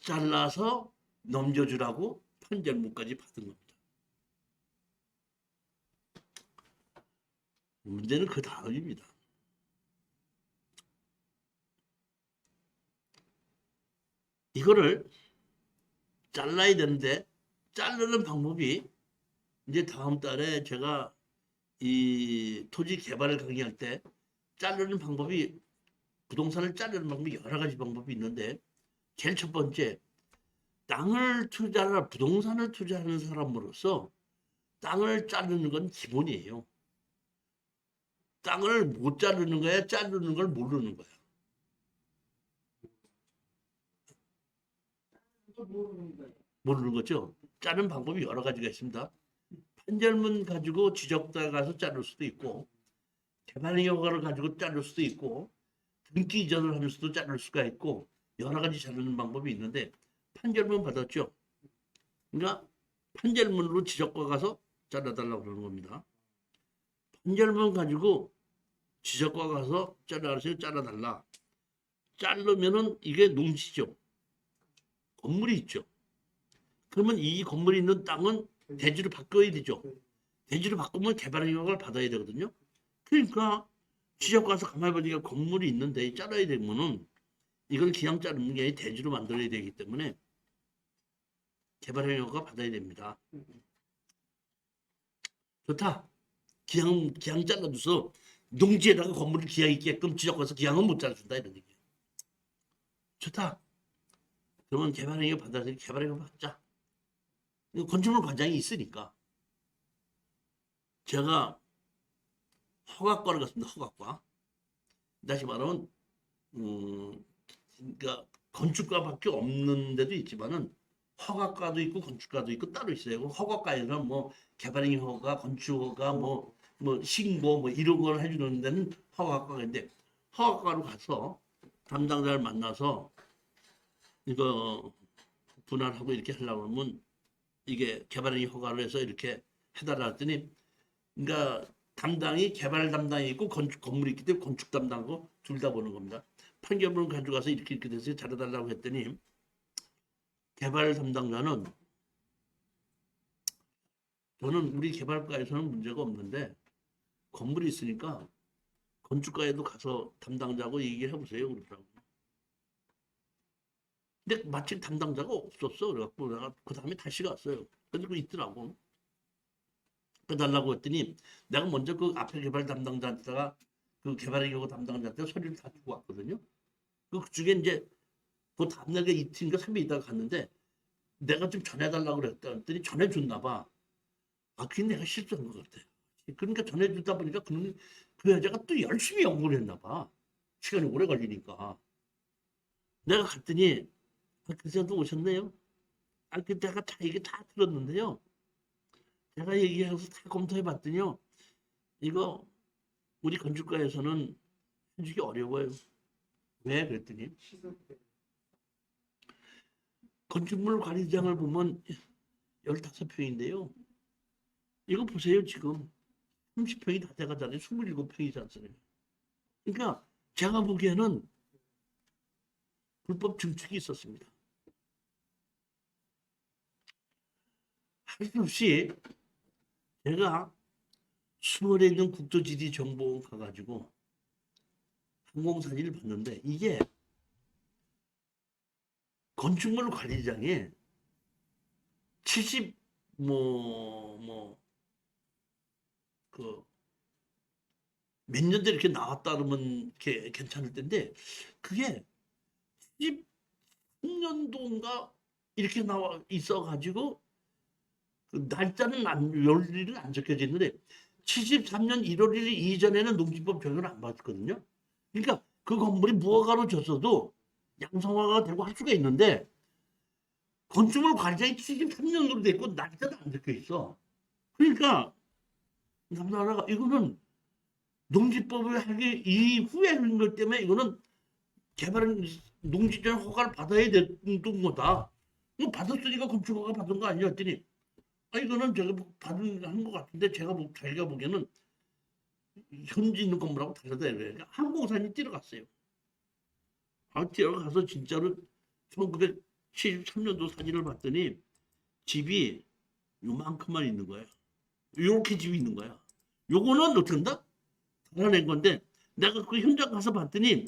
잘라서 넘겨주라고 판결문까지 받은 겁니다. 문제는 그 다음입니다. 이거를 잘라야 되는데 자르는 방법이 이제 다음 달에 제가 이 토지 개발을 강의할 때 자르는 방법이 부동산을 자르는 방법이 여러 가지 방법이 있는데 제일 첫 번째 땅을 투자하는 부동산을 투자하는 사람으로서 땅을 자르는 건 기본이에요. 땅을 못 자르는 거야, 자르는 걸 모르는 거야. 모르는 거죠. 자르는 방법이 여러 가지가 있습니다. 판결문 가지고 지적자 가서 자를 수도 있고 개발의 허가를 가지고 자를 수도 있고 등기 이전을 하면서도 자를 수가 있고 여러 가지 자르는 방법이 있는데 판결문 받았죠. 그러니까 판결문으로 지적과 가서 잘라달라고 그러는 겁니다. 판결문 가지고 지적과 가서 잘라주세요. 잘라달라. 자르면은 이게 농지죠. 건물이 있죠. 그러면 이 건물이 있는 땅은 대지로 바꿔야 되죠. 대지로 바꾸면 개발 허가를 받아야 되거든요. 그러니까 지적 가서 가만히 보니까 건물이 있는데 잘라야 되면은 이걸 그냥 자르는 게 아니라 대지로 만들어야 되기 때문에 개발 허가 받아야 됩니다. 좋다. 기왕 잘라줘서 농지에다가 건물을 기왕 있게끔 지적 가서 기왕은 못 잘라준다 이런 얘기예요. 좋다. 그러면 개발 허가 받아서 개발 허가 받자. 건축물 관장이 있으니까 제가 허가과를 갔습니다. 허가과. 다시 말하면 그러니까 건축과밖에 없는 데도 있지만은 허가과도 있고 건축과도 있고 따로 있어요. 허가과에는 뭐 개발행 허가, 건축허가, 뭐 신고 뭐 이런 걸 해주는 데는 허가과가 있는데 허가과로 가서 담당자를 만나서 이거 분할하고 이렇게 하려고 하면 이게 개발행위 허가를 해서 이렇게 해달라 했더니 그러니까 담당이 개발 담당이 있고 건물이 있기 때문에 건축 담당하고 둘 다 보는 겁니다. 판결문을 가져가서 이렇게 돼서 잘해달라고 했더니 개발 담당자는 저는 우리 개발과에서는 문제가 없는데 건물이 있으니까 건축과에도 가서 담당자하고 얘기를 해보세요 그러더라고요. 근데 마침 담당자가 없었어. 그래갖고 내가 그 다음에 다시 갔어요. 근데 그 있더라고. 해달라고 했더니 내가 먼저 그 앞에 개발 담당자한테다가 그 개발의 경우 담당자한테 서류를 다 주고 왔거든요. 그 중에 이제 그 다음날에 이틀인가 3일 있다가 갔는데 내가 좀 전해달라고 그랬더니 전해줬나 봐. 그게 내가 실수한 것 같아. 그러니까 전해주다 보니까 그 여자가 또 열심히 연구를 했나 봐. 시간이 오래 걸리니까. 내가 갔더니 그 여자도 오셨네요. 그 내가 다 이게 다 들었는데요. 제가 얘기해서 다 검토해 봤더니요. 이거 우리 건축가에서는 해주기 어려워요. 왜? 그랬더니 건축물 관리장을 보면 15평인데요. 이거 보세요. 지금 30평이 다 돼가잖아요. 27평이지 않습니까? 그러니까 제가 보기에는 불법 증축이 있었습니다. 할 수 없이 제가 수원에 있는 국토지리정보원 가가지고 항공사진을 봤는데 이게 건축물 관리장에 70 몇 년대 이렇게 나왔다 그러면 이렇게 괜찮을 텐데 그게 13년도인가 이렇게 나와 있어가지고 그 날짜는 열일은 안 적혀져 있는데 73년 1월 1일 이전에는 농지법 적용을 안 받았거든요. 그러니까 그 건물이 무허가로 졌어도 양성화가 되고 할 수가 있는데 건축물 관리장이 73년으로 돼 있고 날짜도 안 적혀 있어. 그러니까 남나라가 이거는 농지법을 하기 이후에 하는 것 때문에 이거는 개발은 농지전 허가를 받아야 되는 거다. 이거 받았으니까 건축 허가 받은 거 아니야? 했더니 이거는 제가 받은 한 것 같은데 자기가 보기에는 현지 있는 건물하고 다르다 이래요. 그러니까 항공사님 뛰어갔어요. 뛰어가서 진짜로 1973년도 사진을 봤더니 집이 요만큼만 있는 거야. 요렇게 집이 있는 거야. 요거는 어떻게 한다? 달아낸 건데 내가 그 현장 가서 봤더니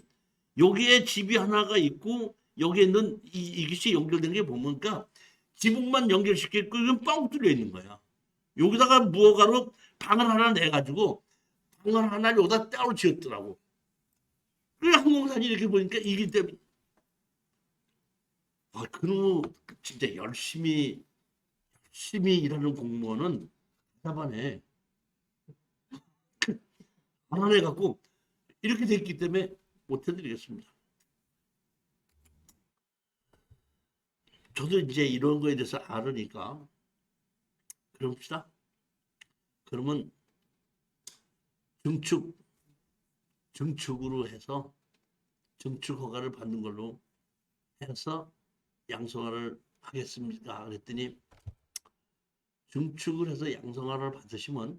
여기에 집이 하나가 있고 여기에 있는 이것이 연결된 게 보니까 지붕만 연결시켰고 이건 뻥 뚫려 있는 거야. 여기다가 무허가로 방을 하나 내가지고 방을 하나 여기다 따로 지었더라고. 그래 항공사진이 이렇게 보니까 이기 때문에 그놈 진짜 열심히 일하는 공무원은 답답하네. 안 해갖고 이렇게 됐기 때문에 못 해드리겠습니다. 저도 이제 이런 거에 대해서 알으니까 그럽시다. 그러면 증축으로 해서 증축 허가를 받는 걸로 해서 양성화를 하겠습니까? 그랬더니 증축을 해서 양성화를 받으시면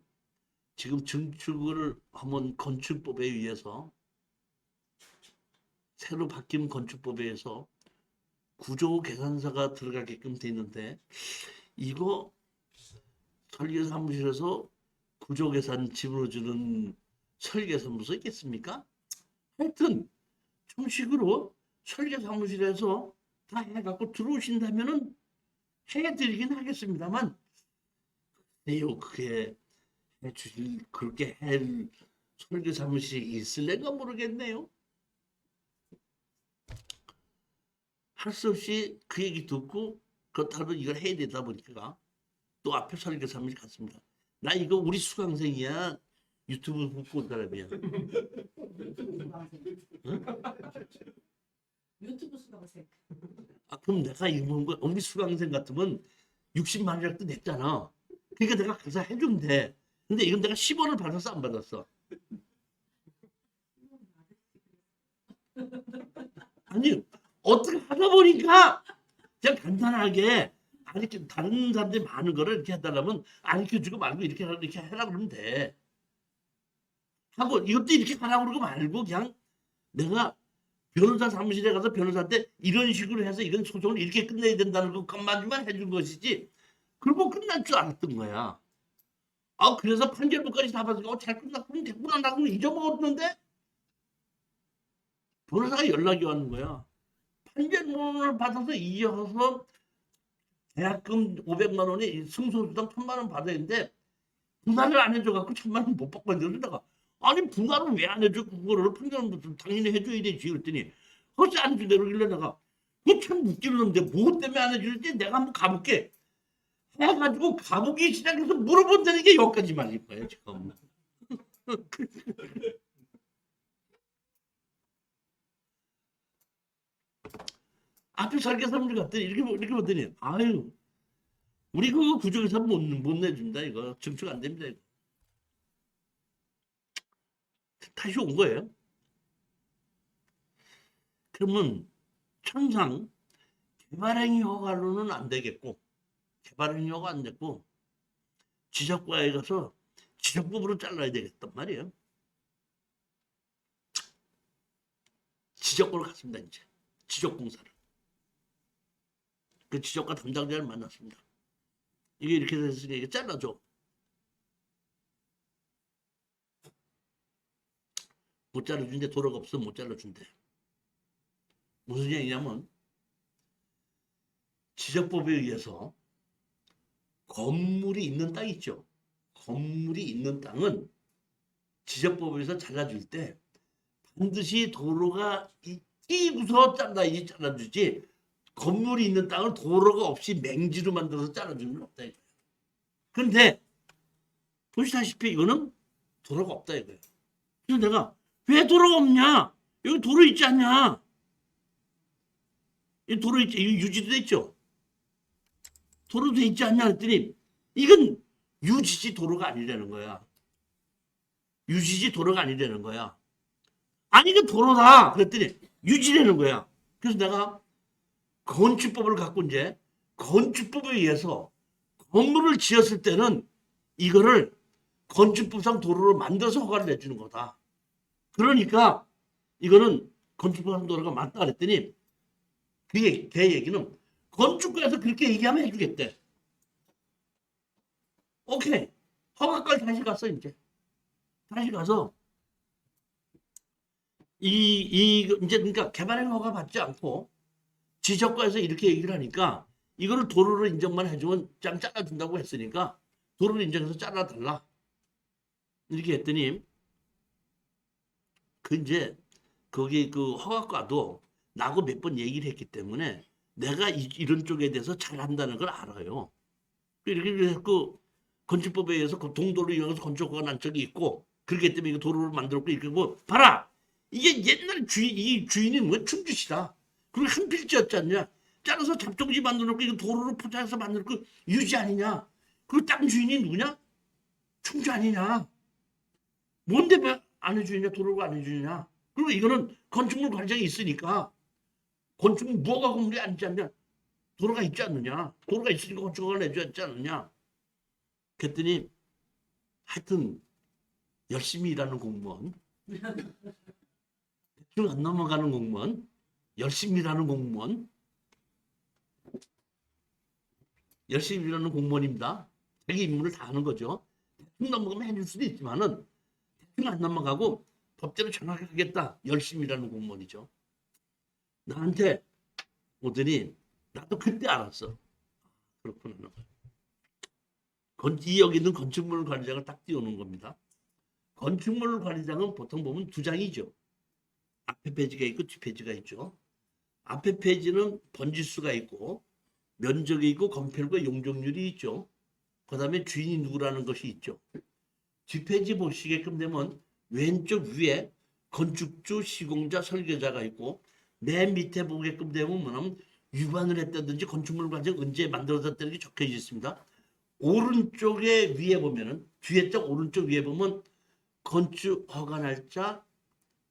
지금 증축을 하면 건축법에 의해서 새로 바뀐 건축법에 의해서 구조 계산서가 들어가게끔 돼 있는데 이거 설계사무실에서 구조 계산 집어주는 설계사무소 있겠습니까? 하여튼 정식으로 설계사무실에서 다 해갖고 들어오신다면은 해드리긴 하겠습니다만 그게 해주실 그렇게 할 설계사무실이 있을래가 모르겠네요. 할 수 없이 그 얘기 듣고 그렇다고 이걸 해야 되다 보니까 또 앞에 설계사무실 갔습니다. 나 이거 우리 수강생이야. 유튜브 보고 온 사람이야. 응? 유튜브 수강생. 그럼 내가 이번 거 우리 수강생 같으면 60만 원이라도 냈잖아. 그러니까 내가 가서 해주면 돼. 근데 이건 내가 10원을 받았어 안 받았어? 아니 어떻게 하다 보니까 그냥 간단하게 아니 다른 사람들이 많은 거를 이렇게 해달라면 가르쳐주고 말고 이렇게 해라 그러면 돼. 하고 이것도 이렇게 하라고 그러고 말고 그냥 내가 변호사 사무실에 가서 변호사한테 이런 식으로 해서 이건 소송을 이렇게 끝내야 된다는 것만만 해준 것이지 그리고 끝날 줄 알았던 거야. 그래서 판결문까지 다 받으니까 잘 끝났구나 됐구나 나고 잊어먹었는데 변호사가 연락이 왔는 거야. 판결문을 받아서 이어서 계약금 500만 원이 승소수당 1000만 원 받아야 되는데 분할을 안 해줘갖고 1000만 원 못 받고 있는데다가 아니 분할을 왜 안 해줘? 그거를 판결은 당연히 해줘야 되지. 그랬더니 허지 안 주대 그러길래 내가 그거 참 웃기는데 뭐 때문에 안 해주는지 내가 한번 가볼게 해가지고 가보기 시작해서 물어본다는 게 여기까지만일 거예요 지금. 앞에 설계사무실 갔더니 이렇게 보더니 아유 우리 그거 구조개사 못 내준다 이거 증축 안 됩니다 이거. 다시 온 거예요. 그러면 천상 개발행위 허가로는 안 되겠고 개발행위 허가 안 됐고 지적과에 가서 지적법으로 잘라야 되겠단 말이에요. 지적으로 갔습니다 이제 지적공사를. 그 지적과 담당자를 만났습니다. 이게 이렇게 됐으니 이게 잘라줘. 못 잘라준대. 도로가 없어 못 잘라준대. 무슨 얘기냐면 지적법에 의해서 건물이 있는 땅 있죠. 건물이 있는 땅은 지적법에서 잘라줄 때 반드시 도로가 있기부터 잘라주지 건물이 있는 땅을 도로가 없이 맹지로 만들어서 잘라주는 건 없다 이거예요. 그런데 보시다시피 이거는 도로가 없다 이거예요. 그래서 내가 왜 도로가 없냐? 여기 도로 있지 않냐? 이 도로 있지, 이 유지도 돼 있죠? 도로도 돼 있지 않냐? 했더니 이건 유지지 도로가 아니라는 거야. 유지지 도로가 아니라는 거야. 아니, 이게 도로다. 그랬더니 유지라는 거야. 그래서 내가 건축법을 갖고 이제 건축법에 의해서 건물을 지었을 때는 이거를 건축법상 도로로 만들어서 허가를 내주는 거다. 그러니까 이거는 건축법상 도로가 맞다 그랬더니 걔 얘기는 건축가에서 그렇게 얘기하면 해주겠대. 오케이. 허가까지 다시 갔어, 이제. 다시 가서 이제 그러니까 개발행 허가 받지 않고 지적과에서 이렇게 얘기를 하니까 이거를 도로로 인정만 해주면 짱 잘라준다고 했으니까 도로를 인정해서 잘라달라. 이렇게 했더니 그 이제 거기 그 허가과도 나하고 몇 번 얘기를 했기 때문에 내가 이런 쪽에 대해서 잘 한다는 걸 알아요. 이렇게 해서 그 건축법에 의해서 그 동도를 이용해서 건축허가 난 적이 있고 그렇기 때문에 이거 도로를 만들었고 이렇게 뭐 봐라. 이게 옛날 이 주인이 뭐 충주시다. 그리고 한 필지였지 않냐. 잘라서 잡종지 만들어놓고 이거 도로로 포장해서 만들고 유지 아니냐. 그 땅 주인이 누구냐? 충주 아니냐. 뭔데 왜 안 해주느냐. 도로가 안 해주느냐. 그리고 이거는 건축물 관장이 있으니까 건축물 무허가 건물이 아니지 않냐. 도로가 있지 않느냐. 도로가 있으니까 건축허가를 내주지 않느냐. 그랬더니 하여튼 열심히 일하는 공무원, 대충 안 넘어가는 공무원, 열심히 일하는 공무원, 열심히 일하는 공무원입니다. 자기 임무를 다 하는 거죠. 대충 넘어가면 해줄 수도 있지만은 대충 안 넘어가고 법대로 정확하게 하겠다. 열심히 일하는 공무원이죠. 나한테 오더니 나도 그때 알았어. 그렇구나. 이 여기 있는 건축물 관리장을 딱 띄우는 겁니다. 건축물 관리장은 보통 보면 두 장이죠. 앞에 페이지가 있고 뒤 페이지가 있죠. 앞에 페이지는 번지수가 있고 면적이 있고 건폐율과 용적률이 있죠. 그 다음에 주인이 누구라는 것이 있죠. 뒤 페이지 보시게끔 되면 왼쪽 위에 건축주, 시공자, 설계자가 있고 맨 밑에 보게끔 되면 뭐냐면 위반을 했다든지 건축물 관장 언제 만들어졌다는 게 적혀져 있습니다. 오른쪽에 위에 보면은 뒤에 쪽 오른쪽 위에 보면 건축 허가 날짜,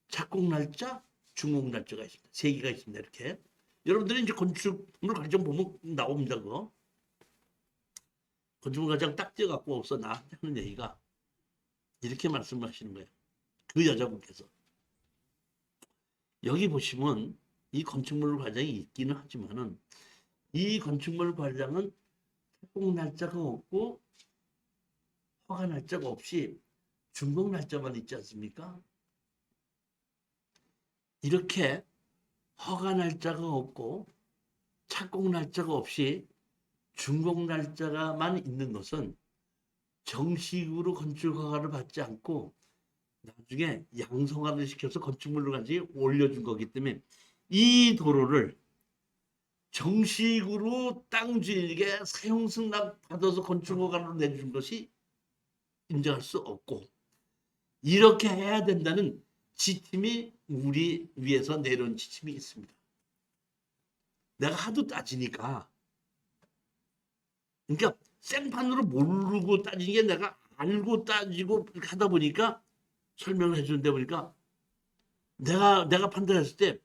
착공 날짜, 준공 날짜가 있습니다. 세 개가 있습니다. 이렇게 여러분들이 이제 건축물 과정 보면 나옵니다. 그거 건축물 과정 딱 띄어갖고 없어 나한테 하는 얘기가 이렇게 말씀하시는 거예요. 그 여자분께서 여기 보시면 이 건축물 과정이 있기는 하지만은 이 건축물 과정은 착공 날짜가 없고 허가 날짜가 없이 준공 날짜만 있지 않습니까? 이렇게 허가 날짜가 없고 착공 날짜가 없이 준공 날짜가만 있는 것은 정식으로 건축 허가를 받지 않고 나중에 양성화를 시켜서 건축물로 같이 올려준 거기 때문에 이 도로를 정식으로 땅 주인에게 사용 승낙 받아서 건축 허가를 내준 것이 인정할 수 없고 이렇게 해야 된다는 지침이 우리 위에서 내려온 지침이 있습니다. 내가 하도 따지니까 그러니까 생판으로 모르고 따지는 게 내가 알고 따지고 하다 보니까 설명을 해주는데 보니까 내가 판단했을 때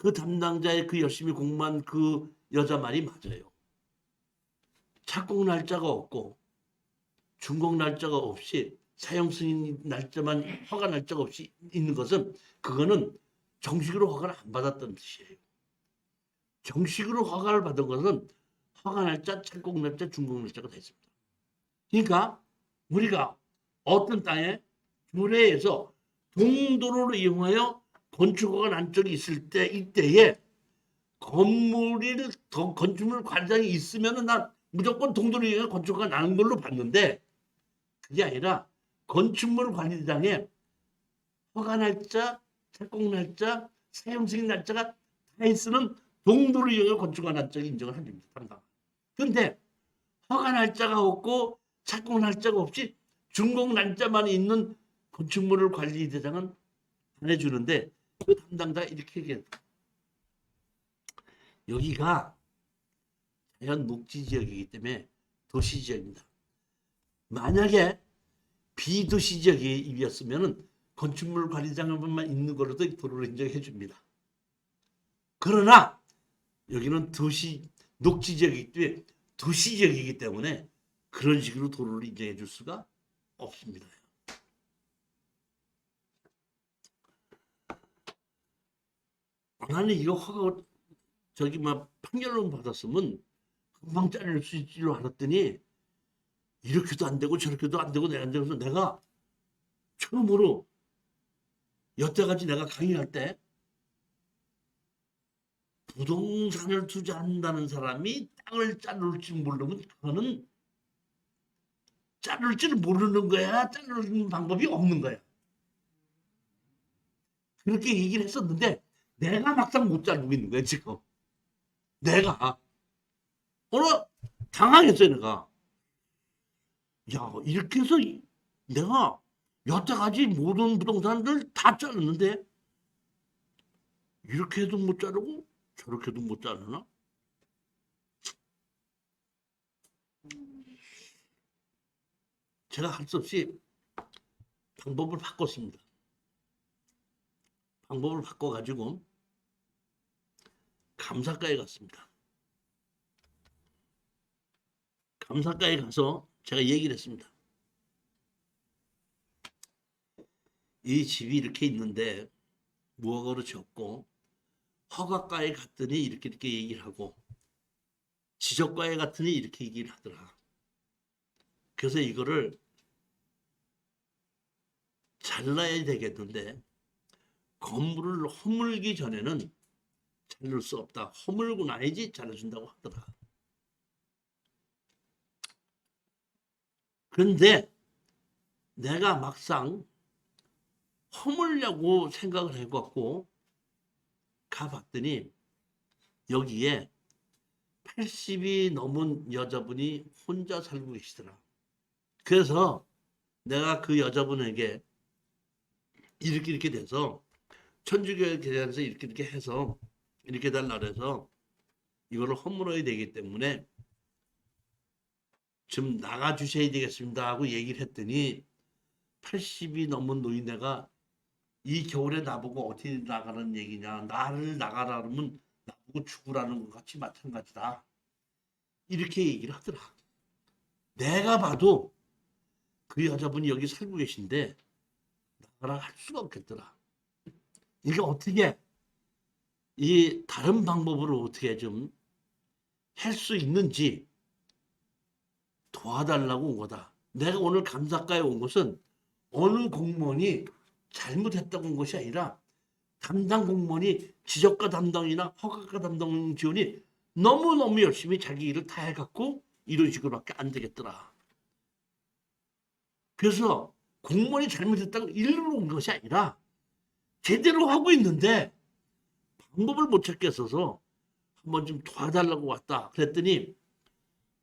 그 담당자의 그 열심히 공부한 그 여자 말이 맞아요. 착공 날짜가 없고 준공 날짜가 없이 사용 승인 날짜만 허가 날짜가 없이 있는 것은 그거는 정식으로 허가를 안 받았다는 뜻이에요. 정식으로 허가를 받은 것은 허가 날짜, 착공 날짜, 준공 날짜가 다 있습니다. 그러니까 우리가 어떤 땅에 조례에서 동도로를 이용하여 건축허가 난 적이 있을 때 이때에 건축물 관장이 있으면은 난 무조건 동도로 이용해 건축허가 나는 걸로 봤는데 그게 아니라 건축물 관리장에 허가 날짜, 착공 날짜, 사용 승인 날짜가 다 있으면 동도로 이용해 건축허가 난 적이 인정을 합니다. 그런데 허가 날짜가 없고 착공 날짜가 없이 준공 날짜만 있는 건축물을 관리 대장은 해주는데 그 담당자 이렇게 얘기해. 여기가 자연 녹지 지역이기 때문에 도시 지역입니다. 만약에 비도시 지역이었으면 건축물 관리장만 있는 거로도 도로를 인정해 줍니다. 그러나 여기는 도시 녹지 지역이기 때문에 도시 지역이기 때문에 그런 식으로 도로를 인정해 줄 수가 없습니다. 나는 이거 허가 저기 막 판결론 받았으면 금방 잘릴 수 있을 줄 알았더니 이렇게도 안 되고 저렇게도 안 되고 내가 안 되고서 내가 처음으로 여태까지 내가 강의할 때 부동산을 투자한다는 사람이 땅을 자를 줄 모르면 그거는 자를 줄 모르는 거야. 자르는 방법이 없는 거야. 그렇게 얘기를 했었는데 내가 막상 못 자르고 있는 거야 지금. 내가 오늘 당황했어요. 내가 야 이렇게 해서 내가 여태까지 모든 부동산들 다 자르는데 이렇게 해도 못 자르고 저렇게도 못 자르나? 제가 할 수 없이 방법을 바꿨습니다. 방법을 바꿔가지고 감사과에 갔습니다. 감사과에 가서 제가 얘기를 했습니다. 이 집이 이렇게 있는데 무허가로 지었고 허가과에 갔더니 이렇게 얘기를 하고 지적과에 갔더니 이렇게 얘기를 하더라. 그래서 이거를 잘라야 되겠는데 건물을 허물기 전에는 자를 수 없다. 허물고 나야지 잘라준다고 하더라. 그런데 내가 막상 허물려고 생각을 해갖고 가봤더니 여기에 80이 넘은 여자분이 혼자 살고 계시더라. 그래서 내가 그 여자분에게 이렇게 돼서 천주교에 대해서 이렇게 해서 이렇게 달라 그래서 이거를 허물어야 되기 때문에 좀 나가 주셔야 되겠습니다 하고 얘기를 했더니 80이 넘은 노인네가 이 겨울에 나보고 어디 나가는 얘기냐, 나를 나가라 그러면 나보고 죽으라는 것 같이 마찬가지다 이렇게 얘기를 하더라. 내가 봐도 그 여자분이 여기 살고 계신데 나가라 할 수가 없겠더라. 이게 어떻게 이 다른 방법으로 어떻게 좀 할 수 있는지 도와달라고 온 거다. 내가 오늘 감사과에 온 것은 어느 공무원이 잘못했다고 온 것이 아니라 담당 공무원이 지적과 담당이나 허가과 담당 지원이 너무너무 열심히 자기 일을 다 해갖고 이런 식으로밖에 안 되겠더라. 그래서 공무원이 잘못했다고 일로 온 것이 아니라 제대로 하고 있는데 방법을 못 찾겠어서 한번 좀 도와달라고 왔다. 그랬더니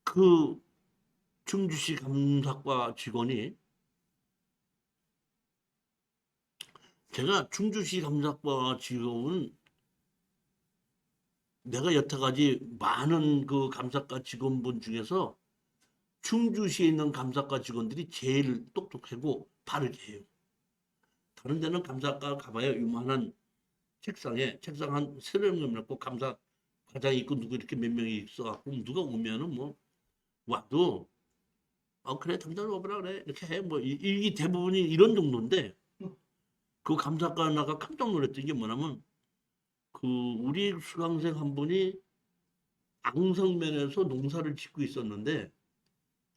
그 충주시 감사과 직원이 제가 충주시 감사과 직원은 내가 여태까지 많은 그 감사과 직원분 중에서 충주시에 있는 감사과 직원들이 제일 똑똑하고 바르게 해요. 다른 데는 감사과 가봐야 요만한 책상 한 3명 있고 감사 과장이 있고 누구 이렇게 몇 명이 있어갖고 누가 오면은 뭐 와도 그래 당장 와보라 그래 이렇게 해 뭐 이게 대부분이 이런 정도인데 그 감사과 나가 깜짝 놀랐던 게 뭐냐면 그 우리 수강생 한 분이 앙성면에서 농사를 짓고 있었는데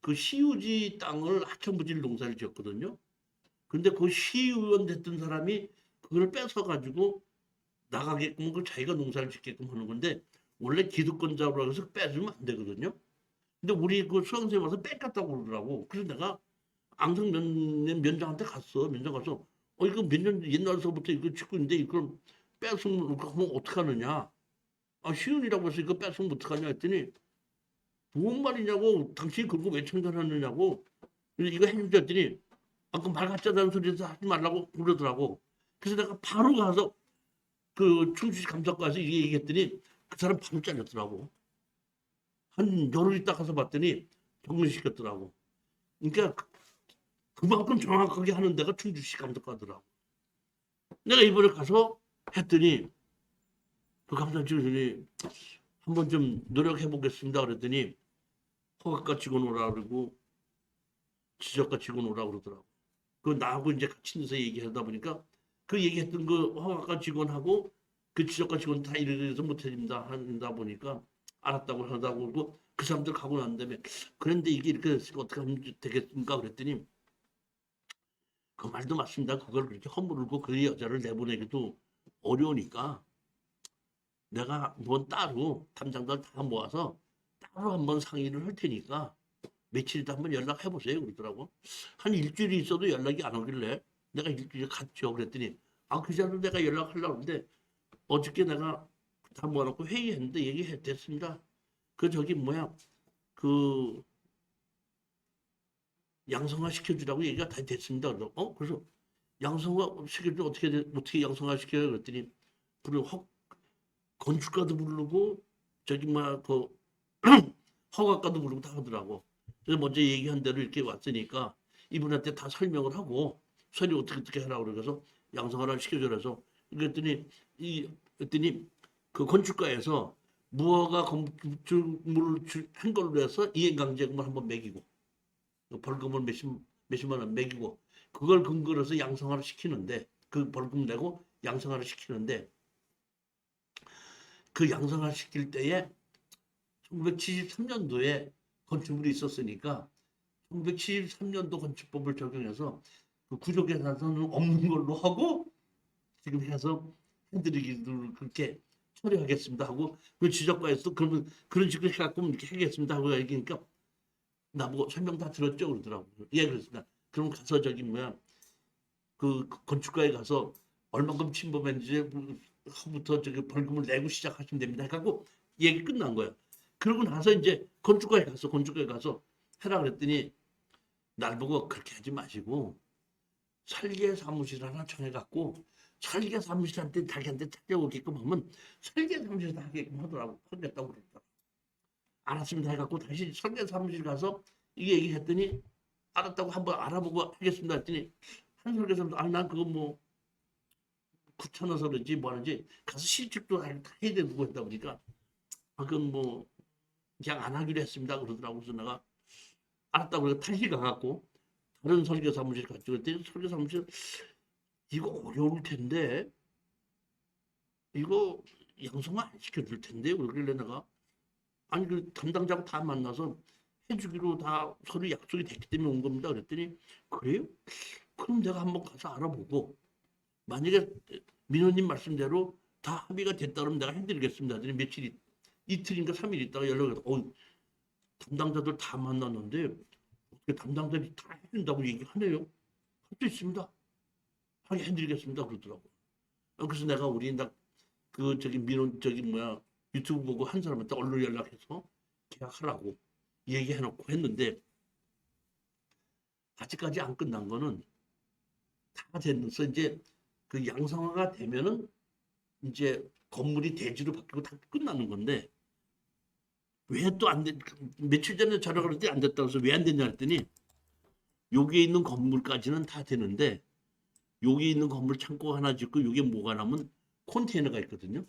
그 시유지 땅을 하천부지를 농사를 지었거든요. 근데 그 시의원 됐던 사람이 그걸 뺏어가지고 나가게끔 그 자기가 농사를 짓게끔 하는 건데 원래 기득권자로 해서 뺏으면 안 되거든요. 근데 우리 그 수강생 와서 뺏겼다고 그러더라고. 그래서 내가 앙성 면장한테 갔어. 면장 가서 이거 몇 년 옛날서부터 이거 짓고 있는데 이걸 뺏으면 어떡하느냐. 시은이라고 해서 이거 뺏으면 어떡하냐 했더니 뭔 말이냐고 당신이 그거 왜 청산하느냐고 이거 해주셨더니 그럼 말 같지 않은 소리에서 하지 말라고 그러더라고. 그래서 내가 바로 가서 그 충주시 감사과에서 얘기했더니 그 사람 바로 잘렸더라고. 한 열흘 있다 가서 봤더니 정리시켰더라고. 그러니까 그만큼 정확하게 하는 데가 충주시 감사과더라고. 내가 이번에 가서 했더니 그 감사직원이 한번 좀 노력해 보겠습니다 그랬더니 허가과 직원 오라 그러고 지적과 직원 오라 그러더라고. 그 나하고 이제 같이 있어서 얘기하다 보니까 그 얘기했던 그 허가과 직원하고 그 지적과 직원 다 이래서 못해준다 한다 보니까 알았다고 하다고 그러고 그 사람들 가고 난 다음에 그런데 이게 이렇게 됐으니까 어떻게 하면 되겠습니까 그랬더니 그 말도 맞습니다. 그걸 그렇게 허물고 그 여자를 내보내기도 어려우니까 내가 뭐 따로 담당자를 다 모아서 따로 한번 상의를 할 테니까 며칠 있다 한번 연락해 보세요 그러더라고. 한 일주일이 있어도 연락이 안 오길래 내가 일주일 갔죠. 그랬더니 그 자로 내가 연락하려고 하는데 어저께 내가 다 모아놓고 회의했는데 얘기했댔습니다. 그 저기 뭐야 그 양성화 시켜주라고 얘기가 다 됐습니다. 그래서 양성화 시켜주 어떻게 양성화 시켜요? 그랬더니 그리고 건축가도 부르고 저기 뭐야 그 허가가도 부르고 다 하더라고. 그래서 먼저 얘기한 대로 이렇게 왔으니까 이분한테 다 설명을 하고 서류 어떻게 하라고 그래서 양성화를 시켜줘서 그랬더니 그랬더니 그 건축가에서 무허가 건축물을 한 걸로 해서 이행강제금을 한번 매기고 벌금을 몇십만 원 매기고 그걸 근거로 해서 양성화를 시키는데 그 벌금 내고 양성화를 시키는데 그 양성화 시킬 때에 1973년도에 건축물이 있었으니까 1973년도 건축법을 적용해서 그 구조계산서는 없는 걸로 하고 지금 해서 해드리기를 그렇게 처리하겠습니다 하고 그 지적과에서도 그러면 그런 식으로 해갖고 이렇게 하겠습니다 하고 얘기니까 나보고 설명 다 들었죠 그러더라고. 예 그렇습니다. 그럼 가서 저기 뭐야 그 건축가에 가서 얼마큼 침범했는지부터 저기 벌금을 내고 시작하시면 됩니다. 해갖고 얘기 끝난 거야. 그러고 나서 이제 건축가에 가서 해라 그랬더니 날 보고 그렇게 하지 마시고 설계 사무실 하나 정해갖고 설계 사무실한테 자기한테 찾아오게끔 하면 설계 사무실에서 하게끔 하겠다고 그러더라고. 알았습니다 해갖고 다시 설계 사무실 가서 이게 얘기했더니 알았다고 한번 알아보고 하겠습니다 했더니 한 설계사도 난 그거 뭐 귀찮아서 그런지 뭐 하는지 가서 실측도 다 해야 되고 했다 보니까 그건 뭐 그냥 안 하기로 했습니다 그러더라고. 그래서 내가 알았다고 해서 다시 가갖고 다른 설계 사무실 갔죠. 그랬더니 설계 사무실 이거 어려울 텐데 이거 양성화 안 시켜줄 텐데 그러길래 내가 아니 그 담당자하고 다 만나서 해주기로 다 서류 약속이 됐기 때문에 온 겁니다. 그랬더니 그래요? 그럼 내가 한번 가서 알아보고 만약에 민호님 말씀대로 다 합의가 됐다 그러면 내가 해드리겠습니다. 며칠 이틀인가 3일 있다가 연락을 해서 담당자들 다 만났는데 어떻게 담당자들이 다 해준다고 얘기하네요. 할 수 있습니다. 하게 해드리겠습니다. 그러더라고. 그래서 내가 그 저기 민호 저기 뭐야 유튜브 보고 한 사람한테 얼른 연락해서 계약하라고 얘기해놓고 했는데 아직까지 안 끝난 거는 다 됐어. 이제 그 양성화가 되면은 이제 건물이 대지로 바뀌고 다 끝나는 건데 왜 또 안 됐? 며칠 전에 전화가 그랬더니 안 됐다고 해서 왜 안 됐냐 했더니 여기에 있는 건물까지는 다 되는데 여기 있는 건물 창고 하나 짓고 여기에 뭐가 남은 컨테이너가 있거든요.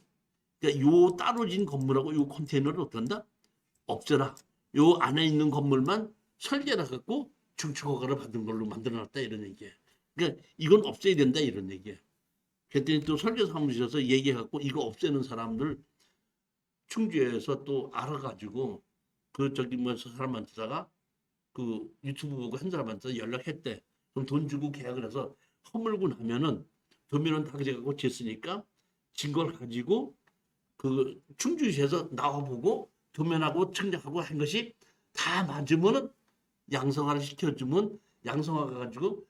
그러니까 요 따로 진 건물하고 요 컨테이너를 어떤다? 없애라. 요 안에 있는 건물만 설계를 갖고 중축허가를 받은 걸로 만들어놨다 이런 얘기예요. 그러니까 이건 없애야 된다 이런 얘기예요. 그랬더니 또 설계사무실에서 얘기해갖고 이거 없애는 사람들 충주에서 또 알아가지고 그 저기 뭐 사람한테다가 그 유튜브 보고 한 사람한테 연락했대. 그럼 돈 주고 계약을 해서 허물고 나면은 도면은 다 가져가고 졌으니까 증거를 가지고 그 충주시에서 나와보고 도면하고 측량하고 한 것이 다 맞으면은 양성화를 시켜주면 양성화가 가지고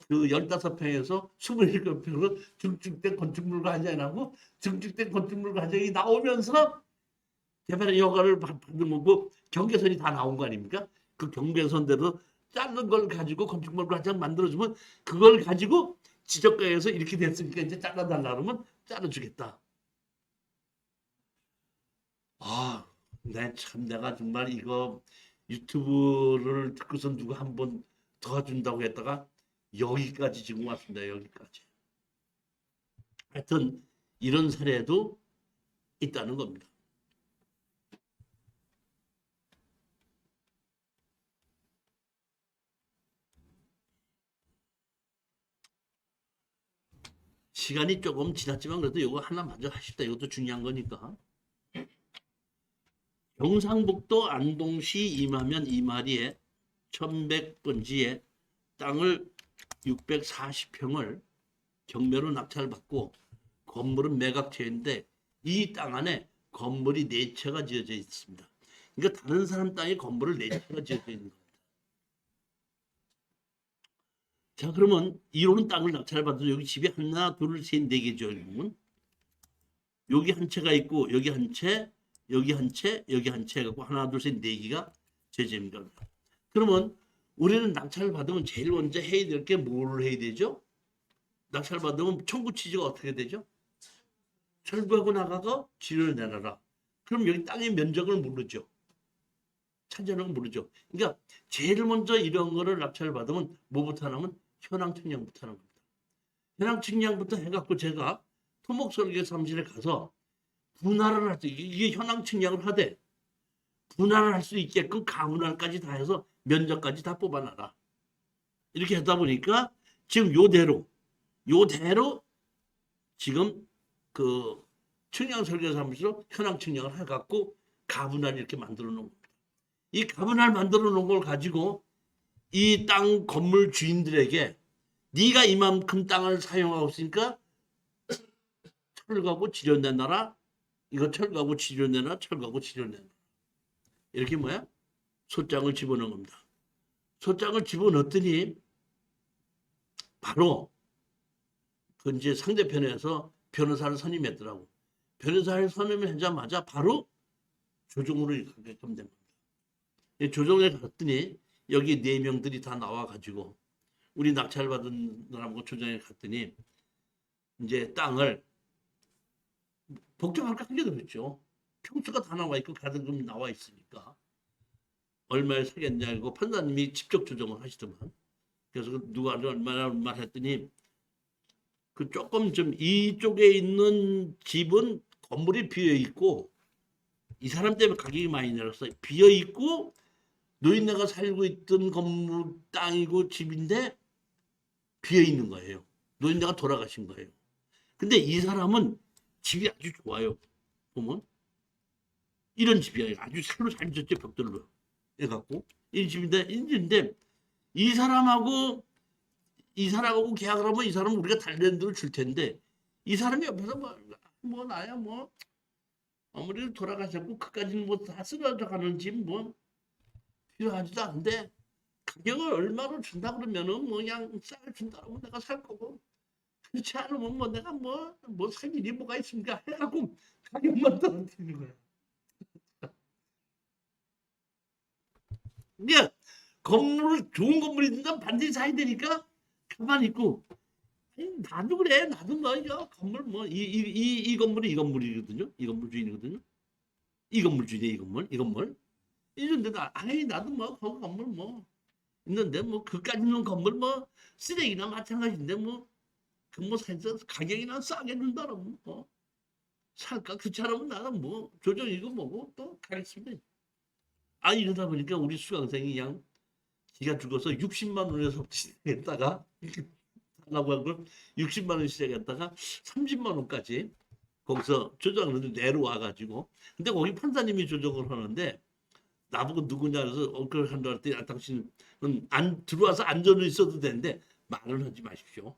그 15평에서 27평으로 증축된 건축물과 한장하고 증축된 건축물과 한장이 나오면서 개발 허가를 받는 거고 경계선이 다 나온 거 아닙니까? 그 경계선대로 자른 걸 가지고 건축물과 한장 만들어주면 그걸 가지고 지적가에서 이렇게 됐으니까 이제 잘라달라 그러면 잘라주겠다. 아, 내가 정말 이거 유튜브를 듣고서 누가 한번 도와준다고 했다가 여기까지 지금 왔습니다. 여기까지. 하여튼 이런 사례도 있다는 겁니다. 시간이 조금 지났지만 그래도 이거 하나 먼저 하십시다. 이것도 중요한 거니까. 경상북도 안동시 임하면 이마리에 1100번지에 땅을 640평을 경매로 낙찰받고 건물은 매각체인데 이 땅 안에 건물이 4채가 지어져 있습니다. 그러니까 다른 사람 땅에 건물을 4채가 지어져 있는 겁니다. 자, 그러면 이로는 땅을 낙찰받아서 여기 집이 하나, 둘, 셋, 4개죠. 그러면 여기 한 채가 있고 여기 한 채, 여기 한 채, 여기 한 채 갖고 하나, 둘, 셋, 4개가 제재입니다. 그러면 우리는 낙찰을 받으면 제일 먼저 해야 될 게 뭘 해야 되죠? 낙찰 받으면 청구 취지가 어떻게 되죠? 철거하고 나가고 지를 내놔라. 그럼 여기 땅의 면적을 모르죠. 찾아는 모르죠. 그러니까 제일 먼저 이런 거를 낙찰을 받으면 뭐부터 하냐면 현황 측량부터 하는 겁니다. 현황 측량부터 해갖고 제가 토목 설계 사무실에 가서 분할을 할 수, 이게 현황 측량을 하되 분할을 할 수 있게끔 가분할까지 다 해서 면적까지 다 뽑아놔라. 이렇게 하다 보니까 지금 요대로 지금 그 측량 설계 사무실로 현황 측량을 해갖고 가분할 이렇게 만들어 놓은 겁니다. 이 가분할 만들어 놓은 걸 가지고 이 땅 건물 주인들에게 네가 이만큼 땅을 사용하고 있으니까 철거하고 지려 내놔라. 이거 철거하고 지려 내놔. 철거하고 지려 내놔. 이렇게 뭐야? 소장을 집어넣은 겁니다. 소장을 집어넣었더니 바로 그 이제 상대편에서 변호사를 선임했더라고. 변호사를 선임하자마자 바로 조정으로 가게끔 된 겁니다. 조정에 갔더니 여기 4명들이 다 나와가지고 우리 낙찰 받은 사람하고 조정에 갔더니 이제 땅을 복잡할 거 한 개도 없죠. 평수가 다 나와 있고 가등금 나와 있으니까 얼마에 사겠냐고 판사님이 직접 조정을 하시더만. 그래서 누가 얼마 했더니 그 조금 좀 이쪽에 있는 집은 건물이 비어 있고 이 사람 때문에 가격이 많이 내렸어요. 비어 있고 노인네가 살고 있던 건물 땅이고 집인데 비어 있는 거예요. 노인네가 돌아가신 거예요. 근데 이 사람은 집이 아주 좋아요. 보면 이런 집이야. 아주 새로 잘 지었죠. 벽돌로 해갖고 이 집인데 이 사람하고 계약을 하면 이 사람은 우리가 달리는 대로 줄 텐데 이 사람이 옆에서 뭐 나야 뭐 아무리 돌아가셨고 그까지는 뭐 다 쓰러져 가는 집 뭐 필요하지도 않은데 가격을 얼마로 준다 그러면은 뭐 그냥 싸게 준다고 내가 살 거고 그렇지 않으면 뭐 내가 뭐 살 일이 뭐가 있습니까 해갖고 가격만 떨어뜨리는 거야. 그러니까 좋은 건물이든 반드시 사야 되니까 가만히 있고 나도 그래. 나도 뭐 이거 건물 뭐 이 건물이 이 건물이거든요. 이 건물 주인이거든요. 이 건물 주인이 이 건물. 이런데 나도 뭐 거기 건물 뭐 있는데 뭐 그까지 있는 건물 뭐 쓰레기나 마찬가지인데 뭐 그 뭐 살서 가격이나 싸게 준다면 뭐 살까 그렇지 않으면 나는 뭐 조정이고 뭐고 또 가겠습니다. 이러다 보니까 우리 수강생이 그냥 지가 죽어서 60만 원에서 시작했다가 하려고 한 걸 60만 원 시작했다가 30만 원까지 거기서 조정을 내려와가지고 근데 거기 판사님이 조정을 하는데 나보고 누구냐 그래서 그걸 한다 할때 당신은 안 들어와서 안전을 있어도 되는데 말을 하지 마십시오.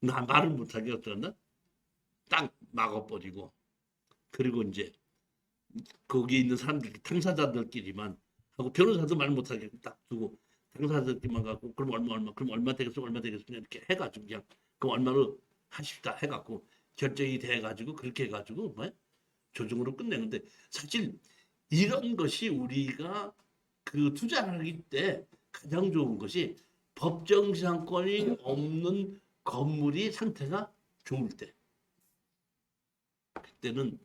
나 말을 못하게 어쩌나 딱 막아버리고 그리고 이제 거기 있는 사람들 당사자들끼리만 하고 변호사도 말 못하게 딱 두고 당사자들끼리만 갖고 그럼 얼마 되겠어 이렇게 해가지고 그냥 그럼 얼마로 하십시다 해갖고 결정이 돼가지고 그렇게 해가지고 뭐 조정으로 끝내는데 사실 이런 것이 우리가 그 투자를 하기 때 가장 좋은 것이 법정지상권이 없는 건물이 상태가 좋을 때, 그때는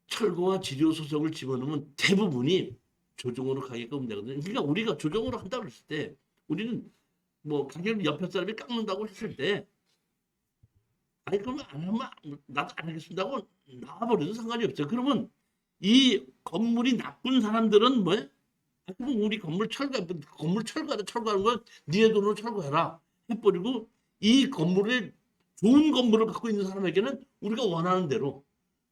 철거와 지료 소속을 집어넣으면 대부분이 조정으로 가게끔 되거든요. 그러니까 우리가 조정으로 한다고 했을 때 우리는 뭐 가게를 옆에 사람이 깎는다고 했을 때 아니 그러면 안 하면 나도 안 하겠습니다 하고 나와버려도 상관이 없어요. 그러면 이 건물이 나쁜 사람들은 뭐야? 아, 그럼 우리 건물 철거하는 건 니네 돈으로 철거해라 해버리고 이 건물을 좋은 건물을 갖고 있는 사람에게는 우리가 원하는 대로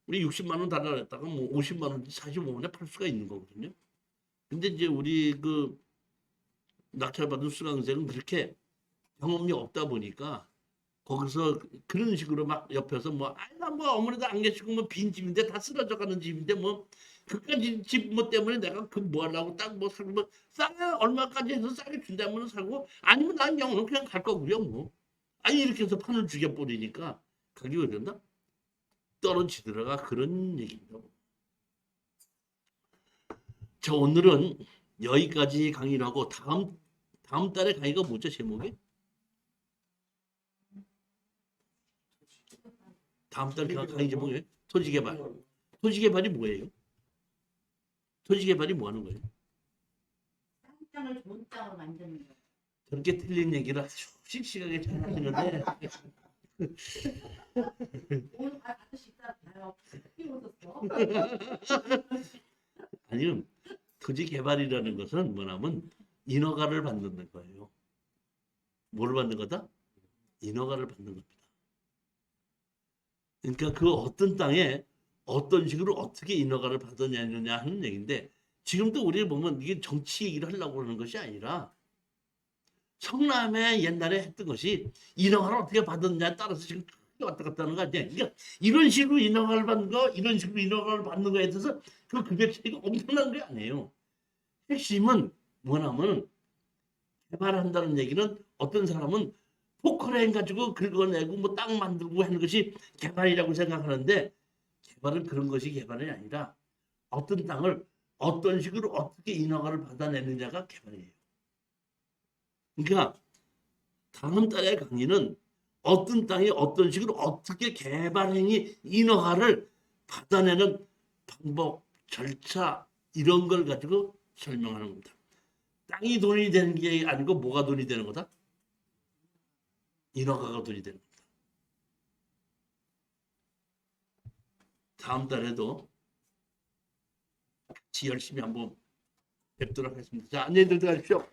우리 60만 원 달라했다가 뭐 50만 원, 45만원에 팔 수가 있는 거거든요. 근데 이제 우리 그 낙찰받은 수강생은 그렇게 경험이 없다 보니까 거기서 그런 식으로 막 옆에서 뭐 아이가 뭐 어머니도 안 계시고 뭐 빈 집인데 다 쓰러져 가는 집인데 뭐 그까지 집 뭐 때문에 내가 그 뭐 하려고 딱 뭐 사고 뭐 싸게 얼마까지 해서 싸게 준다면 사고 아니면 난 영어는 그냥 갈 거고요 뭐 아니 이렇게 해서 판을 죽여버리니까 가격이 어된다 떨어지더라가 그런 얘기입니다. 자 오늘은 여기까지 강의를 하고 다음 달에 강의가 뭐죠 제목이? 다음 달 강의 제목이 토지개발. 토지개발이 뭐예요? 토지개발이 뭐 하는 거예요? 땅을 좋은 땅으로 만드는 거. 저렇게 틀린 얘기를 아주 씩씩하게 잘 하시는데 오늘 아저씨 딱 봐요. 웃었어. 아니요. 토지개발이라는 것은 뭐냐면 인허가를 받는 거예요. 뭐를 받는 거다? 인허가를 받는 겁니다. 그러니까 그 어떤 땅에 어떤 식으로 어떻게 인허가를 받느냐 하는 얘기인데 지금도 우리 보면 이게 정치 얘기를 하려고 그러는 것이 아니라 성남에 옛날에 했던 것이 인허가를 어떻게 받았냐에 따라서 지금 왔다 갔다 하는 거 아니야. 그러니까 이런 식으로 인허가를 받는 거, 이런 식으로 인허가를 받는 거에 대해서 그 금액 차이가 엄청난 게 아니에요. 핵심은 뭐냐면 개발한다는 얘기는 어떤 사람은 포크레인 가지고 긁어내고 뭐 땅 만들고 하는 것이 개발이라고 생각하는데 개발은 그런 것이 개발이 아니라 어떤 땅을 어떤 식으로 어떻게 인허가를 받아내느냐가 개발이에요. 그러니까 다음 달의 강의는 어떤 땅이 어떤 식으로 어떻게 개발행위 인허가를 받아내는 방법, 절차 이런 걸 가지고 설명하는 겁니다. 땅이 돈이 되는 게 아니고 뭐가 돈이 되는 거다? 인허가가 돈이 되는 겁니다. 다음 달에도 같이 열심히 한번 뵙도록 하겠습니다. 자, 안녕히 들어가십시오.